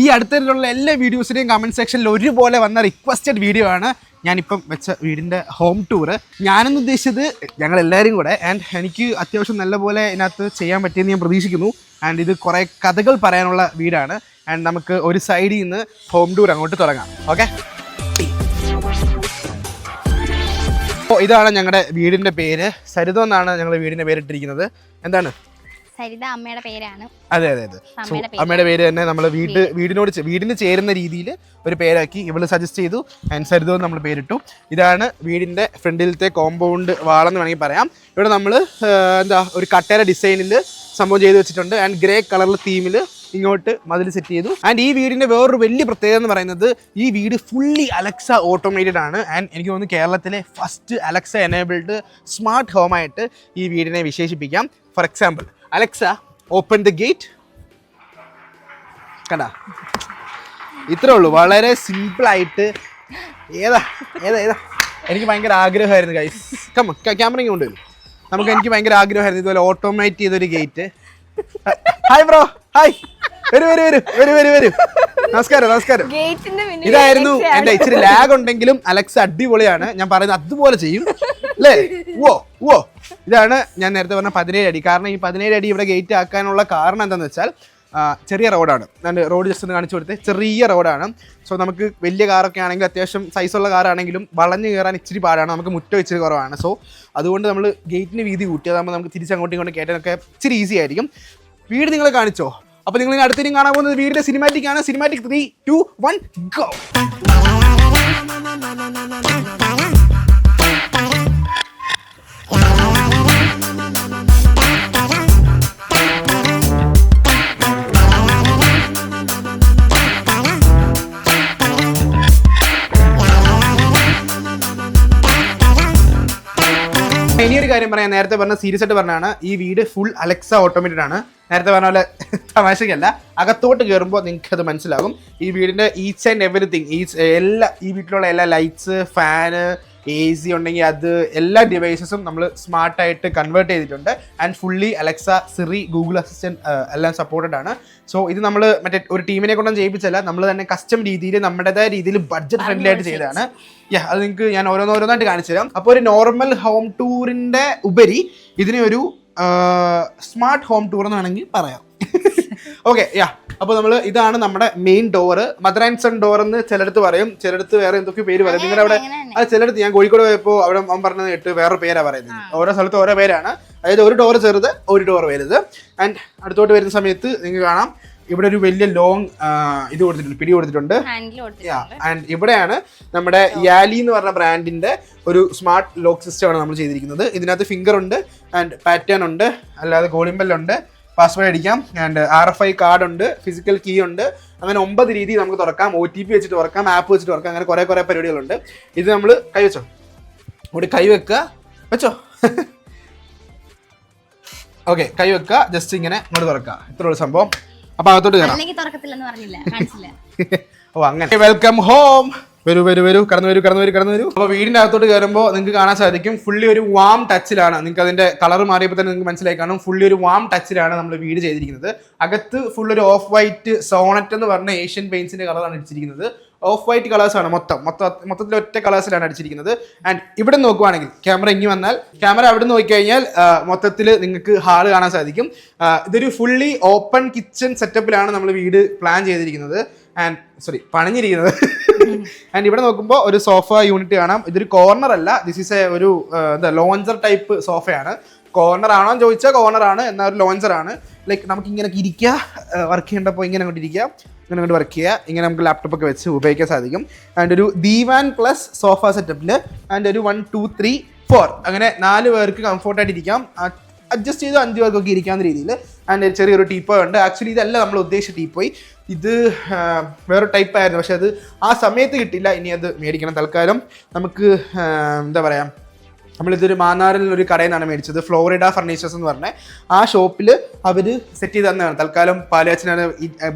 ഈ അടുത്തുള്ള എല്ലാ വീഡിയോസിൻ്റെയും കമൻറ്റ് സെക്ഷനിൽ ഒരുപോലെ വന്ന റിക്വസ്റ്റഡ് വീഡിയോ ആണ് ഞാനിപ്പം വെച്ച വീടിൻ്റെ ഹോം ടൂറ്. ഞാനെന്ന് ഉദ്ദേശിച്ചത് ഞങ്ങളെല്ലാവരും കൂടെ. ആൻഡ് എനിക്ക് അത്യാവശ്യം നല്ലപോലെ ഇതിനകത്ത് ചെയ്യാൻ പറ്റിയെന്ന് ഞാൻ പ്രതീക്ഷിക്കുന്നു. ആൻഡ് ഇത് കുറേ കഥകൾ പറയാനുള്ള വീടാണ്. ആൻഡ് നമുക്ക് ഒരു സൈഡിൽ നിന്ന് ഹോം ടൂർ അങ്ങോട്ട് തുടങ്ങാം. ഓക്കെ, അപ്പോൾ ഇതാണ് ഞങ്ങളുടെ വീടിൻ്റെ പേര്. സരിത എന്നാണ് ഞങ്ങളുടെ വീടിൻ്റെ പേരിട്ടിരിക്കുന്നത്. എന്താണ്? സരിത അമ്മയുടെ പേരാണ്. അതെ അതെ അതെ. സോ അമ്മയുടെ പേര് തന്നെ നമ്മൾ വീടിന് ചേരുന്ന രീതിയിൽ ഒരു പേരാക്കി ഇവള് സജസ്റ്റ് ചെയ്തു. ആൻഡ് സരിത എന്ന് നമ്മൾ പേരിട്ടു. ഇതാണ് വീടിൻ്റെ ഫ്രണ്ടിലത്തെ കോമ്പൗണ്ട് വാളെന്ന് വേണമെങ്കിൽ പറയാം. ഇവിടെ നമ്മൾ ഒരു കട്ടേര ഡിസൈനിൽ സംഭവം ചെയ്ത് വെച്ചിട്ടുണ്ട്. ആൻഡ് ഗ്രേ കളറിൽ തീമിൽ ഇങ്ങോട്ട് മതിൽ സെറ്റ് ചെയ്തു. ആൻഡ് ഈ വീടിൻ്റെ വേറൊരു വലിയ പ്രത്യേകത എന്ന് പറയുന്നത് ഈ വീട് ഫുള്ളി അലക്സ ഓട്ടോമേറ്റഡ് ആണ്. ആൻഡ് എനിക്ക് തോന്നുന്നു കേരളത്തിലെ ഫസ്റ്റ് അലക്സ എനേബിൾഡ് സ്മാർട്ട് ഹോമായിട്ട് ഈ വീടിനെ വിശേഷിപ്പിക്കാം. For example, Alexa open the gate. കണ്ടാ, ഇത്രേ ഉള്ളൂ. വളരെ സിമ്പിളായിട്ട്. ഏതാ ഏതാ ഏതാ എനിക്ക് ഭയങ്കര ആഗ്രഹമായിരുന്നു ഗൈസ്. ക്യാമറ ഇങ്ങ് കൊണ്ടുവരും. എനിക്ക് ഭയങ്കര ആഗ്രഹമായിരുന്നു ഇതുപോലെ ഓട്ടോമേറ്റ് ചെയ്തൊരു ഗേറ്റ്. Hi bro, hi. വരൂ. നമസ്കാരം. ഇതായിരുന്നു എന്റെ. ഇച്ചിരി ലാഗ് ഉണ്ടെങ്കിലും അലക്സ അടിപൊളിയാണ്. ഞാൻ പറയുന്നത് അതുപോലെ ചെയ്യും അല്ലേ? ഓ ഇതാണ് ഞാൻ നേരത്തെ പറഞ്ഞ 17 അടി. കാരണം ഈ 17 അടി ഇവിടെ ഗേറ്റ് ആക്കാനുള്ള കാരണം എന്താണെന്ന് വെച്ചാൽ ചെറിയ റോഡാണ്. ഞാൻ റോഡ് ജസ്റ്റ് ഒന്ന് കാണിച്ചു കൊടുത്തേ. ചെറിയ റോഡാണ്. സോ നമുക്ക് വലിയ കാറൊക്കെ ആണെങ്കിൽ, അത്യാവശ്യം സൈസുള്ള കാറാണെങ്കിലും വളഞ്ഞു കയറാൻ ഇച്ചിരി പാടാണ്. നമുക്ക് മുറ്റം ഇച്ചിരി കുറവാണ്. സോ അതുകൊണ്ട് നമ്മൾ ഗേറ്റിന് വീതി കൂട്ടിയതാകുമ്പോൾ നമുക്ക് തിരിച്ചങ്ങോട്ടും ഇങ്ങോട്ടും കയറ്റാനൊക്കെ ഇച്ചിരി ഈസി ആയിരിക്കും. വീട് നിങ്ങൾ കാണിച്ചോ? അപ്പോൾ നിങ്ങൾ അടുത്തേക്കും കാണാൻ പോകുന്നത് വീടിൻ്റെ സിനിമാറ്റിക് ആണ്. Cinematic 3, 2, 1 go. ഇനിയൊരു കാര്യം പറയാം. നേരത്തെ പറഞ്ഞ സീരിയസ് ആയിട്ട് പറഞ്ഞാണ്, ഈ വീട് ഫുൾ അലക്സ ഓട്ടോമേറ്റഡ് ആണ്. നേരത്തെ പറഞ്ഞ പോലെ തമാശക്കല്ല. അകത്തോട്ട് കയറുമ്പോൾ നിങ്ങൾക്ക് അത് മനസ്സിലാകും. ഈ വീടിൻ്റെ ഈച്ച് ആൻഡ് എവറിത്തിങ്, ഈ വീട്ടിലുള്ള എല്ലാ ലൈറ്റ്സ്, ഫാന്, AC ഉണ്ടെങ്കിൽ അത് എല്ലാ ഡിവൈസസും നമ്മൾ സ്മാർട്ടായിട്ട് കൺവേർട്ട് ചെയ്തിട്ടുണ്ട്. And fully Alexa, Siri, Google assistant എല്ലാം സപ്പോർട്ടഡ് ആണ്. സോ ഇത് നമ്മൾ മറ്റേ ഒരു ടീമിനെ കൊണ്ടൊന്നും ചെയ്യിപ്പിച്ചല്ല, നമ്മൾ തന്നെ കസ്റ്റം രീതിയിൽ നമ്മുടേതായ രീതിയിൽ ബഡ്ജറ്റ് ഫ്രണ്ട്ലി ആയിട്ട് ചെയ്തതാണ്. അത് നിങ്ങൾക്ക് ഞാൻ ഓരോന്നായിട്ട് കാണിച്ചു തരാം. അപ്പോൾ ഒരു നോർമൽ ഹോം ടൂറിൻ്റെ ഉപരി ഇതിനെ ഒരു സ്മാർട്ട് ഹോം ടൂർ എന്ന് വേണമെങ്കിൽ പറയാം. ഓക്കെ, അപ്പോൾ ഇതാണ് നമ്മുടെ main door. Mother and son door എന്ന് ചിലടത്ത് പറയും, ചിലടത്ത് വേറെ എന്തൊക്കെ പേര് പറയും. നിങ്ങളുടെ അവിടെ അത് ചിലടത്ത്, ഞാൻ കോഴിക്കോട് പോയപ്പോൾ അവിടെ അവൻ പറഞ്ഞത് കേട്ട് വേറെ പേരാണ് പറയുന്നത്. ഓരോ സ്ഥലത്ത് ഓരോ പേരാണ്. അതായത് ഒരു ഡോറ് ചെറുത്, ഒരു ഡോറ് വലുത്. ആൻഡ് അടുത്തോട്ട് വരുന്ന സമയത്ത് നിങ്ങൾക്ക് കാണാം ഇവിടെ ഒരു വലിയ ലോങ് ഇത് കൊടുത്തിട്ടുണ്ട്, പിടി കൊടുത്തിട്ടുണ്ട്. ആൻഡ് ഇവിടെയാണ് നമ്മുടെ യാലി എന്ന് പറഞ്ഞ ബ്രാൻഡിന്റെ ഒരു സ്മാർട്ട് ലോക്ക് സിസ്റ്റം ആണ് നമ്മൾ ചെയ്തിരിക്കുന്നത്. ഇതിനകത്ത് ഫിംഗർ ഉണ്ട്, ആൻഡ് പാറ്റേൺ ഉണ്ട്, അല്ലാതെ കോളിംബെല്ലുണ്ട്, പാസ്വേഡ് അടിക്കാം, ആൻഡ് RFI കാർഡ് ഉണ്ട്, ഫിസിക്കൽ കീ ഉണ്ട്. അങ്ങനെ 9 രീതിയിൽ നമുക്ക് തുറക്കാം. OTP വെച്ചിട്ട് തുറക്കാം, ആപ്പ് വെച്ചിട്ട് തുറക്കാം. അങ്ങനെ കുറേ പരിപാടികളുണ്ട്. ഇത് നമ്മൾ കൈവച്ചോ, ഇവിടെ കൈവെക്കുക, വെച്ചോ. ഓക്കെ, കൈവെക്കുക, ജസ്റ്റ് ഇങ്ങനെ ഇങ്ങോട്ട് തുറക്കുക. ഇത്രയുള്ള സംഭവം. അപ്പൊ അകത്തോട്ട് കയറാം. ഓ അങ്ങനെ. Welcome home. വരൂ, കടന്നു വരൂ. അപ്പോൾ വീടിൻ്റെ അകത്തോട്ട് കയറുമ്പോൾ നിങ്ങൾക്ക് കാണാൻ സാധിക്കും ഫുള്ളി ഒരു വാം ടച്ചിലാണ്. നിങ്ങൾക്ക് അതിന്റെ കളർ മാറിയപ്പോൾ തന്നെ നിങ്ങൾക്ക് മനസ്സിലായി കാണും. ഫുള്ളി ഒരു വാം ടച്ചിലാണ് നമ്മൾ വീട് ചെയ്തിരിക്കുന്നത്. അകത്ത് ഫുൾ ഒരു ഓഫ് വൈറ്റ് സോണറ്റ് എന്ന് പറഞ്ഞ ഏഷ്യൻ പെയിന്റ്സിന്റെ കളറാണ് അടിച്ചിരിക്കുന്നത്. ഓഫ് വൈറ്റ് കളേഴ്സാണ് മൊത്തത്തിൽ ഒറ്റ കളേഴ്സിലാണ് അടിച്ചിരിക്കുന്നത്. ആൻഡ് ഇവിടെ നോക്കുവാണെങ്കിൽ, ക്യാമറ ഇങ്ങി വന്നാൽ, ക്യാമറ അവിടെ നോക്കിക്കഴിഞ്ഞാൽ മൊത്തത്തിൽ നിങ്ങൾക്ക് ഹാള് കാണാൻ സാധിക്കും. ഇതൊരു ഫുള്ളി ഓപ്പൺ കിച്ചൺ സെറ്റപ്പിലാണ് നമ്മൾ വീട് പ്ലാൻ ചെയ്തിരിക്കുന്നത്. പണിഞ്ഞിരിക്കുന്നത്. ആൻഡ് ഇവിടെ നോക്കുമ്പോൾ ഒരു സോഫ യൂണിറ്റ് കാണാം. ഇതൊരു കോർണർ അല്ല, ദിസ് ഈസ് ഒരു ലോഞ്ചർ ടൈപ്പ് സോഫയാണ്. കോർണർ ആണോ എന്ന് ചോദിച്ചാൽ കോർണർ ആണ്, എന്നാൽ ഒരു ലോഞ്ചർ ആണ്. ലൈക്ക് നമുക്ക് ഇങ്ങനെ ഇരിക്കുക, വർക്ക് ചെയ്യേണ്ടപ്പോൾ ഇങ്ങനെ അങ്ങോട്ട് ഇരിക്കുക, ഇങ്ങനെ അങ്ങോട്ട് വർക്ക് ചെയ്യുക. ഇങ്ങനെ നമുക്ക് ലാപ്ടോപ്പൊക്കെ വെച്ച് ഉപയോഗിക്കാൻ സാധിക്കും. ആൻഡ് ഒരു ദീവാൻ പ്ലസ് സോഫ സെറ്റപ്പിൽ, ആൻഡ് ഒരു 1, 2, 3, 4 അങ്ങനെ 4 പേർക്ക് കംഫോർട്ടായിട്ട് ഇരിക്കാം. അഡ്ജസ്റ്റ് ചെയ്ത് 5 പേർക്കൊക്കെ ഇരിക്കാവുന്ന രീതിയിൽ. ആൻഡ് ചെറിയൊരു ടീപ്പോയ് ഉണ്ട്. ആക്ച്വലി ഇതല്ല നമ്മൾ ഉദ്ദേശിച്ച ടീപ്പോയ്, ഇത് വേറെ ടൈപ്പ് ആയിരുന്നു. പക്ഷെ അത് ആ സമയത്ത് കിട്ടില്ല. ഇനി അത് മേടിക്കണം. തൽക്കാലം നമുക്ക് എന്താ പറയുക, നമ്മളിതൊരു മാന്നാറിൽ ഒരു കടയിൽ നിന്നാണ് മേടിച്ചത്, ഫ്ലോറിഡ ഫർണിച്ചേഴ്സ് എന്ന് പറഞ്ഞ ആ ഷോപ്പിൽ അവർ സെറ്റ് ചെയ്ത് തന്നെയാണ്. തൽക്കാലം പാലച്ചനാണ്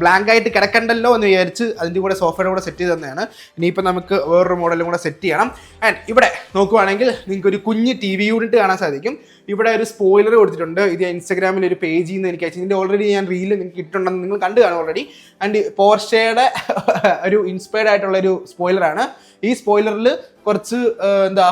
ബ്ലാങ്ക് ആയിട്ട് കിടക്കണ്ടല്ലോ എന്ന് വിചാരിച്ച് അതിൻ്റെ കൂടെ സോഫയുടെ കൂടെ സെറ്റ് ചെയ്ത് തന്നെയാണ്. ഇനിയിപ്പോൾ നമുക്ക് വേറൊരു മോഡലും കൂടെ സെറ്റ് ചെയ്യണം. ആൻഡ് ഇവിടെ നോക്കുവാണെങ്കിൽ നിങ്ങൾക്ക് ഒരു കുഞ്ഞ് TV യൂണിറ്റ് കാണാൻ സാധിക്കും. ഇവിടെ ഒരു സ്പോയിലർ കൊടുത്തിട്ടുണ്ട്. ഇത് ഇൻസ്റ്റാഗ്രാമിൽ ഒരു പേജിൽ നിന്ന് എനിക്ക് അയച്ചു. ഇതിൻ്റെ ഓൾറെഡി ഞാൻ റീലിൽ നിങ്ങൾക്ക് ഇട്ടുണ്ടെന്ന് നിങ്ങൾ കണ്ടു കാണും ഓൾറെഡി. ആൻഡ് പോർഷയുടെ ഒരു ഇൻസ്പയർഡ് ആയിട്ടുള്ള ഒരു സ്പോയിലറാണ്. ഈ സ്പോയിലറിൽ കുറച്ച്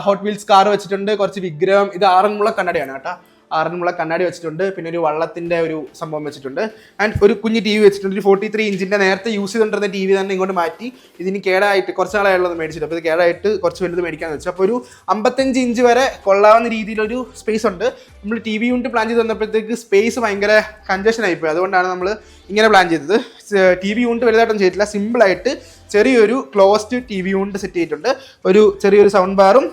ഹോട്ട് വീൽസ് കാർ വെച്ചിട്ടുണ്ട്, കുറച്ച് വിഗ്രഹം. ഇത് ആറന്മുള കണ്ണടയാണ് കേട്ടോ, ആറന്മുള കണ്ണാടി വെച്ചിട്ടുണ്ട്. പിന്നെ ഒരു വള്ളത്തിന്റെ ഒരു സംഭവം വെച്ചിട്ടുണ്ട്. ആൻഡ് ഒരു കുഞ്ഞ് TV വെച്ചിട്ടുണ്ട്. ഒരു 43 ഇഞ്ചിന്റെ നേരത്തെ യൂസ് ചെയ്തുകൊണ്ടിരുന്ന TV തന്നെ ഇങ്ങോട്ട് മാറ്റി ഇതിന് കേടായിട്ട് കുറച്ച് നാളായുള്ളത് മേടിച്ചിട്ട്, അപ്പോൾ ഇത് കേടായിട്ട് കുറച്ച് വലുത് മേടിക്കാന്ന് വെച്ചു. അപ്പോൾ ഒരു 55 ഇഞ്ച് വരെ കൊള്ളാവുന്ന രീതിയിലൊരു സ്പേസ് ഉണ്ട്. നമ്മൾ TV യൂണിറ്റ് പ്ലാൻ ചെയ്ത് തന്നപ്പോഴത്തേക്ക് സ്പേസ് ഭയങ്കര കൺജഷൻ ആയിപ്പോയി. അതുകൊണ്ടാണ് നമ്മൾ ഇങ്ങനെ പ്ലാൻ ചെയ്തത്. TV യൂണിറ്റ് വലുതായിട്ടൊന്നും ചെയ്തിട്ടില്ല, സിമ്പിളായിട്ട് ചെറിയൊരു ക്ലോസ്ഡ് TV യൂണിറ്റ് സെറ്റ് ചെയ്തിട്ടുണ്ട്. ഒരു ചെറിയൊരു സൗണ്ട് ബാറും.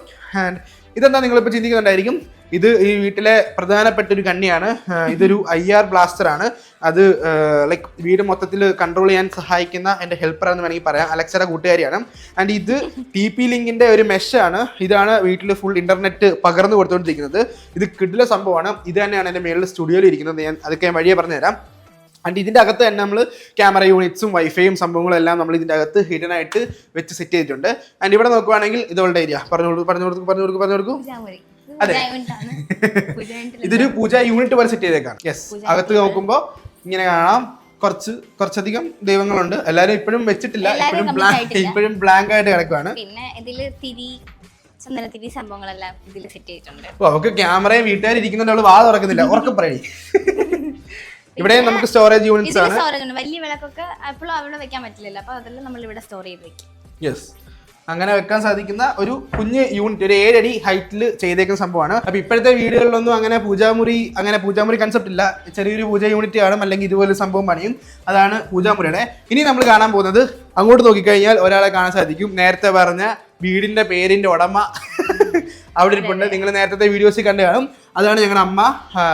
ആൻഡ് ഇതെന്താ നിങ്ങളിപ്പോൾ ചിന്തിക്കുന്നുണ്ടായിരിക്കും, ഇത് ഈ വീട്ടിലെ പ്രധാനപ്പെട്ട ഒരു കണ്ണിയാണ്. ഇതൊരു IR ബ്ലാസ്റ്റർ ആണ്. അത് ലൈക്ക് വീട് മൊത്തത്തിൽ കൺട്രോൾ ചെയ്യാൻ സഹായിക്കുന്ന എൻ്റെ ഹെൽപ്പർ എന്ന് വേണമെങ്കിൽ പറയാം, അലക്സയുടെ കൂട്ടുകാരിയാണ്. ആൻഡ് ഇത് TP ലിങ്കിൻ്റെ ഒരു മെഷാണ്. ഇതാണ് വീട്ടിൽ ഫുൾ ഇൻ്റർനെറ്റ് പകർന്നു കൊടുത്തുകൊണ്ടിരിക്കുന്നത്. ഇത് കിഡിലെ സംഭവമാണ്. ഇത് തന്നെയാണ് എൻ്റെ മേളിൽ സ്റ്റുഡിയോയിൽ ഇരിക്കുന്നത്. അതൊക്കെ ഞാൻ വഴിയെ പറഞ്ഞുതരാം. ആൻഡ് ഇതിൻ്റെ അകത്ത് തന്നെ നമ്മൾ ക്യാമറ യൂണിറ്റ്സും വൈഫൈയും സംഭവങ്ങളും എല്ലാം നമ്മൾ ഇതിൻ്റെ അകത്ത് ഹിഡൻ ആയിട്ട് വെച്ച് സെറ്റ് ചെയ്തിട്ടുണ്ട്. ആൻഡ് ഇവിടെ നോക്കുവാണെങ്കിൽ ഇതോളുടെ ഏരിയ പറഞ്ഞു കൊടുക്കും. അതെ, ഇതൊരു പൂജ യൂണിറ്റ് പോലെ സെറ്റ് ചെയ്തേക്കാം. യെസ്, അകത്ത് നോക്കുമ്പോൾ ഇങ്ങനെ കാണാം കുറച്ചധികം ദൈവങ്ങളുണ്ട്. എല്ലാവരും ഇപ്പോഴും വെച്ചിട്ടില്ല, ഇപ്പോഴും ബ്ലാങ്ക് ആയിട്ട് കിടക്കുവാണ്. പിന്നെ ഇതില് ചന്ദനത്തിരി സംഭവങ്ങളെല്ലാം ഇതിൽ സെറ്റ് ചെയ്തിട്ടുണ്ട്. അവർക്ക് ക്യാമറയും വീട്ടുകാർ ഇരിക്കുന്നുണ്ട്, അവള് വാ തുറക്കുന്നില്ല, ഉറക്കം പറയണി. ഇവിടെ നമുക്ക് സ്റ്റോറേജ് യൂണിറ്റ്സ് ആണ്. വലിയ വിളക്കൊക്കെ എപ്പോഴും അവിടെ വെക്കാൻ പറ്റില്ലല്ലോ, അപ്പൊ അതെല്ലാം നമ്മൾ ഇവിടെ സ്റ്റോർ ചെയ്ത് വെക്കും. യെസ്, അങ്ങനെ വെക്കാൻ സാധിക്കുന്ന ഒരു കുഞ്ഞ് യൂണിറ്റ്, ഒരു 7 അടി ഹൈറ്റിൽ ചെയ്തേക്കുന്ന സംഭവമാണ്. അപ്പൊ ഇപ്പോഴത്തെ വീടുകളിലൊന്നും അങ്ങനെ പൂജാമുറി കൺസെപ്റ്റ് ഇല്ല. ചെറിയൊരു പൂജ യൂണിറ്റ് കാണും, അല്ലെങ്കിൽ ഇതുപോലെ സംഭവം പണിയും. അതാണ് പൂജാമുറിയുടെ. ഇനി നമ്മൾ കാണാൻ പോകുന്നത്, അങ്ങോട്ട് നോക്കിക്കഴിഞ്ഞാൽ ഒരാളെ കാണാൻ സാധിക്കും, നേരത്തെ പറഞ്ഞ വീടിന്റെ പേരിന്റെ ഉടമ അവിടെ ഇരിപ്പുണ്ട്. നിങ്ങൾ നേരത്തെ വീഡിയോസിൽ കണ്ടു കാണും. അതാണ് ഞങ്ങളുടെ അമ്മ,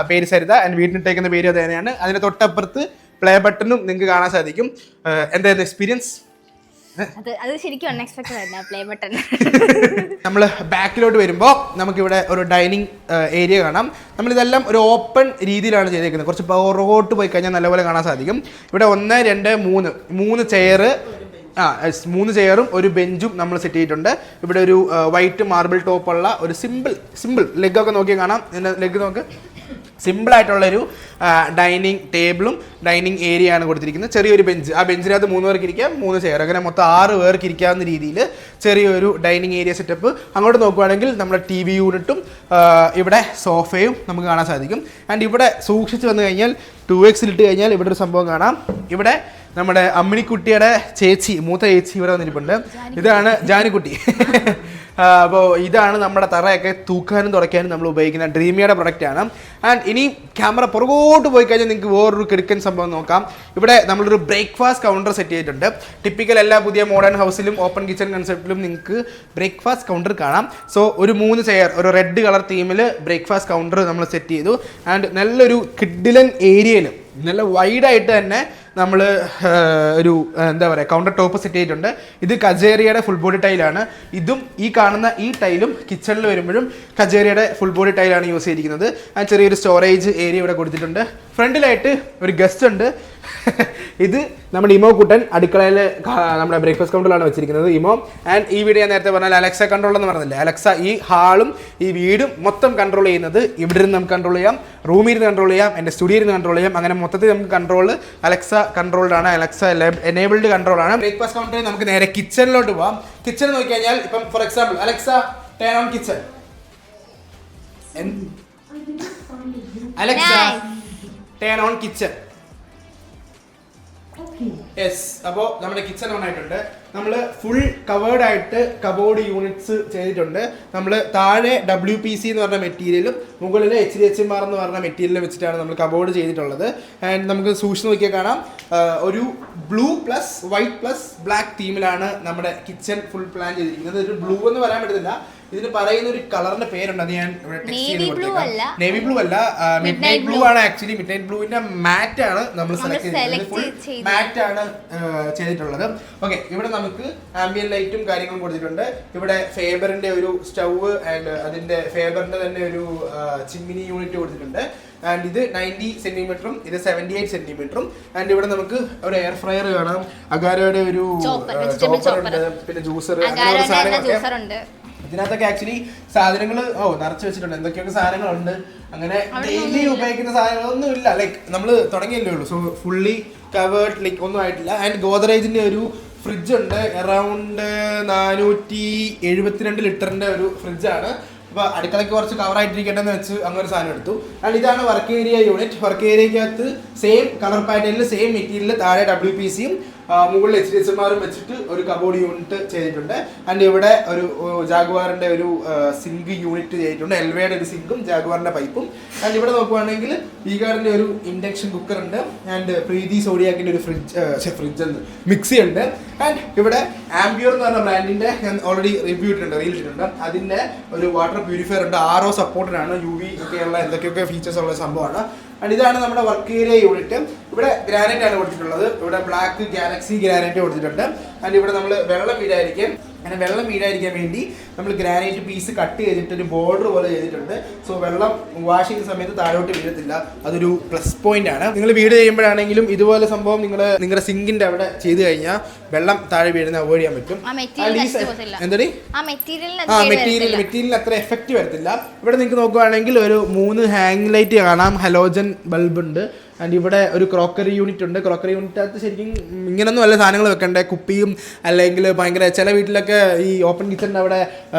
പേര് സരിത. ആൻഡ് വീട്ടിലിട്ടേക്കുന്ന പേര് അത് തന്നെയാണ്. അതിന്റെ തൊട്ടപ്പുറത്ത് പ്ലേ ബട്ടണും നിങ്ങൾക്ക് കാണാൻ സാധിക്കും. എന്തായിരുന്നു എക്സ്പീരിയൻസ്? അത് ശരിക്കും അൺഎക്സ്പെക്ടഡ് ആയിരുന്നു പ്ലേ ബട്ടൺ. നമ്മൾ ബാക്കിലോട്ട് വരുമ്പോൾ നമുക്കിവിടെ ഒരു ഡൈനിങ് ഏരിയ കാണാം. നമ്മളിതെല്ലാം ഒരു ഓപ്പൺ രീതിയിലാണ് ചെയ്തേക്കുന്നത്. കുറച്ച് പുറകോട്ട് പോയി കഴിഞ്ഞാൽ നല്ലപോലെ കാണാൻ സാധിക്കും. ഇവിടെ 1, 2, 3 ചെയർ, 3 ചെയറും ഒരു ബെഞ്ചും നമ്മൾ സെറ്റ് ചെയ്തിട്ടുണ്ട്. ഇവിടെ ഒരു വൈറ്റ് മാർബിൾ ടോപ്പുള്ള ഒരു സിമ്പിൾ ലെഗൊക്കെ നോക്കി കാണാം. ലെഗ് നോക്ക്, സിമ്പിളായിട്ടുള്ളൊരു ഡൈനിങ് ടേബിളും ഡൈനിങ് ഏരിയ ആണ് കൊടുത്തിരിക്കുന്നത്. ചെറിയൊരു ബെഞ്ച്, ആ ബെഞ്ചിനകത്ത് 3 പേർക്ക് ഇരിക്കാം, 3 ചെയർ, അങ്ങനെ മൊത്തം 6 പേർക്ക് ഇരിക്കാവുന്ന രീതിയിൽ ചെറിയൊരു ഡൈനിങ് ഏരിയ സെറ്റപ്പ്. അങ്ങോട്ട് നോക്കുവാണെങ്കിൽ നമ്മുടെ TV യൂണിറ്റും ഇവിടെ സോഫയും നമുക്ക് കാണാൻ സാധിക്കും. ആൻഡ് ഇവിടെ സൂക്ഷിച്ച് വന്നു കഴിഞ്ഞാൽ 2x ഇട്ട് കഴിഞ്ഞാൽ ഇവിടെ ഒരു സംഭവം കാണാം. ഇവിടെ നമ്മുടെ അമ്മിണിക്കുട്ടിയുടെ മൂത്ത ചേച്ചി ഇവിടെ വന്നിരിപ്പുണ്ട്. ഇതാണ് ജാനിക്കുട്ടി. അപ്പോൾ ഇതാണ് നമ്മുടെ തറയൊക്കെ തൂക്കാനും തുടയ്ക്കാനും നമ്മൾ ഉപയോഗിക്കുന്ന ഡ്രീമിയുടെ പ്രൊഡക്റ്റ് ആണ്. ആൻഡ് ഇനി ക്യാമറ പുറകോട്ട് പോയി കഴിഞ്ഞാൽ നിങ്ങൾക്ക് വേറൊരു കിടക്കൻ സംഭവം നോക്കാം. ഇവിടെ നമ്മളൊരു ബ്രേക്ക്ഫാസ്റ്റ് കൗണ്ടർ സെറ്റ് ചെയ്തിട്ടുണ്ട്. ടിപ്പിക്കൽ എല്ലാ പുതിയ മോഡേൺ ഹൗസിലും ഓപ്പൺ കിച്ചൺ കൺസെപ്റ്റിലും നിങ്ങൾക്ക് ബ്രേക്ക്ഫാസ്റ്റ് കൗണ്ടർ കാണാം. സോ ഒരു 3 ചെയർ, ഒരു റെഡ് കളർ തീമിൽ ബ്രേക്ക്ഫാസ്റ്റ് കൗണ്ടർ നമ്മൾ സെറ്റ് ചെയ്തു. ആൻഡ് നല്ലൊരു കിഡിലൻ ഏരിയയിൽ നല്ല വൈഡായിട്ട് തന്നെ നമ്മൾ ഒരു എന്താ പറയുക കൗണ്ടർ ടോപ്പ് സെറ്റ് ചെയ്തിട്ടുണ്ട്. ഇത് കജേറിയുടെ ഫുൾ ബോഡി ടൈലാണ്. ഇതും ഈ കാണുന്ന ഈ ടൈലും കിച്ചണിൽ വരുമ്പോഴും കജേറിയുടെ ഫുൾ ബോഡി ടൈലാണ് യൂസ് ചെയ്തിരിക്കുന്നത്. ആ ചെറിയൊരു സ്റ്റോറേജ് ഏരിയ ഇവിടെ കൊടുത്തിട്ടുണ്ട്. ഫ്രണ്ടിലായിട്ട് ഒരു ഗസ്റ്റ് ഉണ്ട്. ഇത് നമ്മുടെ ഇമോ കുട്ടൻ അടുക്കളയിൽ നമ്മുടെ ബ്രേക്ക്ഫാസ്റ്റ് കൗണ്ടറിലാണ് വെച്ചിരിക്കുന്നത്, ഇമോ. ആൻഡ് ഈ വീഡിയോ ഞാൻ നേരത്തെ പറഞ്ഞാൽ അലക്സ കൺട്രോൾ എന്ന് പറഞ്ഞില്ലേ, അലക്സ ഈ ഹാളും ഈ വീടും മൊത്തം കൺട്രോൾ ചെയ്യുന്നത് ഇവിടെ നിന്ന് നമുക്ക് കൺട്രോൾ ചെയ്യാം, റൂമിൽ നിന്ന് കൺട്രോൾ ചെയ്യാം, എൻ്റെ സ്റ്റുഡിയോയിൽ നിന്ന് കൺട്രോൾ ചെയ്യാം. അങ്ങനെ മൊത്തത്തിൽ നമുക്ക് കൺട്രോൾ അലക്സ കൺട്രോൾഡ് ആണ്, അലക്സ എനേബിൾഡ് കൺട്രോൾ ആണ്. ബ്രേക്ക്ഫാസ്റ്റ് കൗണ്ടറിൽ നമുക്ക് നേരെ കിച്ചണിലോട്ട് പോകാം. കിച്ചൺ നോക്കി കഴിഞ്ഞാൽ ഇപ്പം for example Alexa turn on kitchen, Alexa turn on kitchen. Yes, അപ്പോൾ നമ്മുടെ കിച്ചൺ ഓൺ ആയിട്ടുണ്ട്. നമ്മൾ ഫുൾ കവേർഡ് ആയിട്ട് കബോർഡ് യൂണിറ്റ്സ് ചെയ്തിട്ടുണ്ട്. നമ്മൾ താഴെ WPC എന്ന് പറഞ്ഞ മെറ്റീരിയലും മുകളിൽ HDHMR എന്ന് പറഞ്ഞ മെറ്റീരിയലും വെച്ചിട്ടാണ് നമ്മൾ കബോർഡ് ചെയ്തിട്ടുള്ളത്. ആൻഡ് നമുക്ക് സൂക്ഷിച്ച് നോക്കിയാൽ കാണാം, ഒരു blue plus white plus black തീമിലാണ് നമ്മുടെ കിച്ചൺ ഫുൾ പ്ലാൻ ചെയ്തിരിക്കുന്നത്. ഒരു ബ്ലൂ എന്ന് പറയാൻ പറ്റത്തില്ല, ഇതിന് പറയുന്ന ഒരു കളറിന്റെ പേരുണ്ട്, അത് ഞാൻ ഇവിടെ ടെക്സ്റ്റ് ചെയ്ത് കൊടുത്തേക്കാം. നേവി ബ്ലൂ അല്ല, മിഡ് നൈറ്റ് ബ്ലൂ ആണ്. ആക്ച്വലി മിഡ് നൈറ്റ് ബ്ലൂവിന്റെ മാറ്റ് ആണ് നമ്മൾ സെലക്ട് ചെയ്തത്. ഫുൾ മാറ്റ് മാറ്റ് ആണ് ചെയ്തിട്ടുള്ളത്. ഓക്കെ, ഇവിടെ നമുക്ക് ആംബിയൻ ലൈറ്റും കാര്യങ്ങളും കൊടുത്തിട്ടുണ്ട്. ഇവിടെ ഫേബറിന്റെ ഒരു സ്റ്റൗവ് ആൻഡ് അതിന്റെ ഫേബറിന്റെ തന്നെ ഒരു ചിമ്മിനി യൂണിറ്റ് കൊടുത്തിട്ടുണ്ട്. ആൻഡ് ഇത് 90 സെന്റിമീറ്ററും ഇത് 78 സെന്റിമീറ്ററും. ആൻഡ് ഇവിടെ നമുക്ക് ഒരു എയർ ഫ്രയർ കാണാം, അഗാരോയുടെ ഒരു ചോപ്പർ ഉണ്ട്, പിന്നെ ജ്യൂസർ, അങ്ങനെ സാധനങ്ങളൊക്കെ ഇതിനകത്തൊക്കെ ആക്ച്വലി സാധനങ്ങൾ നിറച്ച് വെച്ചിട്ടുണ്ട്. എന്തൊക്കെയൊക്കെ സാധനങ്ങളുണ്ട്, അങ്ങനെ ഡെയിലി ഉപയോഗിക്കുന്ന സാധനങ്ങളൊന്നും ഇല്ല. ലൈക്ക് നമ്മൾ തുടങ്ങിയല്ലേ ഉള്ളൂ, സോ ഫുള്ളി കവേർഡ് ലൈക്ക് ഒന്നും ആയിട്ടില്ല. ആൻഡ് ഗോദ്റേജിന്റെ ഒരു ഫ്രിഡ്ജ് ഉണ്ട്, അറൗണ്ട് 472 ലിറ്ററിന്റെ ഒരു ഫ്രിഡ്ജാണ്. അപ്പോൾ അടുക്കളയ്ക്ക് കുറച്ച് കവറായിട്ടിരിക്കട്ടെന്ന് വെച്ച് അങ്ങനെ ഒരു സാധനം എടുത്തു. ആൻഡ് ഇതാണ് വർക്ക് ഏരിയ യൂണിറ്റ്. വർക്ക് ഏരിയക്കകത്ത് സെയിം കളർ പാറ്റേണിൽ സെയിം മെറ്റീരിയൽ താഴെ WPCയും മുകളിൽ HDSMR വെച്ചിട്ട് ഒരു കബോർഡ് യൂണിറ്റ് ചെയ്തിട്ടുണ്ട്. ആൻഡ് ഇവിടെ ഒരു ജാഗ്വാറിന്റെ ഒരു സിങ്ക് യൂണിറ്റ് ചെയ്തിട്ടുണ്ട്, എൽവയുടെ ഒരു സിങ്കും ജാഗ്വാറിന്റെ പൈപ്പും. ആൻഡ് ഇവിടെ നോക്കുവാണെങ്കിൽ വീഗാർഡിന്റെ ഒരു ഇൻഡക്ഷൻ കുക്കർ ഉണ്ട്. ആൻഡ് പ്രീതി സോഡിയാക്കിന്റെ ഒരു ഫ്രിഡ്ജ് മിക്സി ഉണ്ട്. ആൻഡ് ഇവിടെ ആംബിയർ എന്ന് പറഞ്ഞ ബ്രാൻഡിന്റെ ഞാൻ ഓൾറെഡി റിവ്യൂ ഇട്ടിട്ടുണ്ട്, റീൽ ഇട്ടിട്ടുണ്ട്. അതിന്റെ ഒരു വാട്ടർ പ്യൂരിഫയർ ഉണ്ട്, RO സപ്പോർട്ടഡ് ആണ്, UV ഒക്കെയുള്ള എന്തൊക്കെയൊക്കെ ഫീച്ചേഴ്സ് ഉള്ള സംഭവമാണ്. ആൻഡ് ഇതാണ് നമ്മുടെ വർക്ക് ഏരിയ യൂണിറ്റ്. ഇവിടെ ഗ്രാനൈറ്റ് ആണ് കൊടുത്തിട്ടുള്ളത്, ഇവിടെ ബ്ലാക്ക് ഗാലക്സി ഗ്രാനൈറ്റ് കൊടുത്തിട്ടുണ്ട്. ആൻഡ് ഇവിടെ നമ്മൾ വെള്ളം വീഴാതിരിക്കാൻ വേണ്ടി നമ്മൾ ഗ്രാനൈറ്റ് പീസ് കട്ട് ചെയ്തിട്ട് ഒരു ബോർഡർ പോലെ ചെയ്തിട്ടുണ്ട്. സോ വെള്ളം വാഷ് ചെയ്യുന്ന സമയത്ത് താഴോട്ട് വീഴത്തില്ല, അതൊരു പ്ലസ് പോയിന്റ് ആണ്. നിങ്ങൾ വീട് ചെയ്യുമ്പോഴാണെങ്കിലും ഇതുപോലെ സംഭവം നിങ്ങളുടെ സിങ്കിന്റെ അവിടെ ചെയ്ത് കഴിഞ്ഞാൽ വെള്ളം താഴെ വീഴുന്ന അവോയ്ഡ് ചെയ്യാൻ പറ്റും. എന്താ മെറ്റീരിയൽ അത്ര എഫക്റ്റ് വരത്തില്ല. ഇവിടെ നിങ്ങൾക്ക് നോക്കുകയാണെങ്കിൽ ഒരു 3 ഹാങ് ലൈറ്റ് കാണാം, ഹലോജൻ ബൾബ് ഉണ്ട്. ആൻഡ് ഇവിടെ ഒരു ക്രോക്കറി യൂണിറ്റ് ഉണ്ട്. ക്രോക്കറി യൂണിറ്റകത്ത് ശരിക്കും ഇങ്ങനൊന്നും അല്ല സാധനങ്ങൾ വെക്കണ്ടേ, കുപ്പിയും അല്ലെങ്കിൽ ഭയങ്കര ചില വീട്ടിലൊക്കെ ഈ ഓപ്പൺ കിച്ചണിൻ്റെ അവിടെ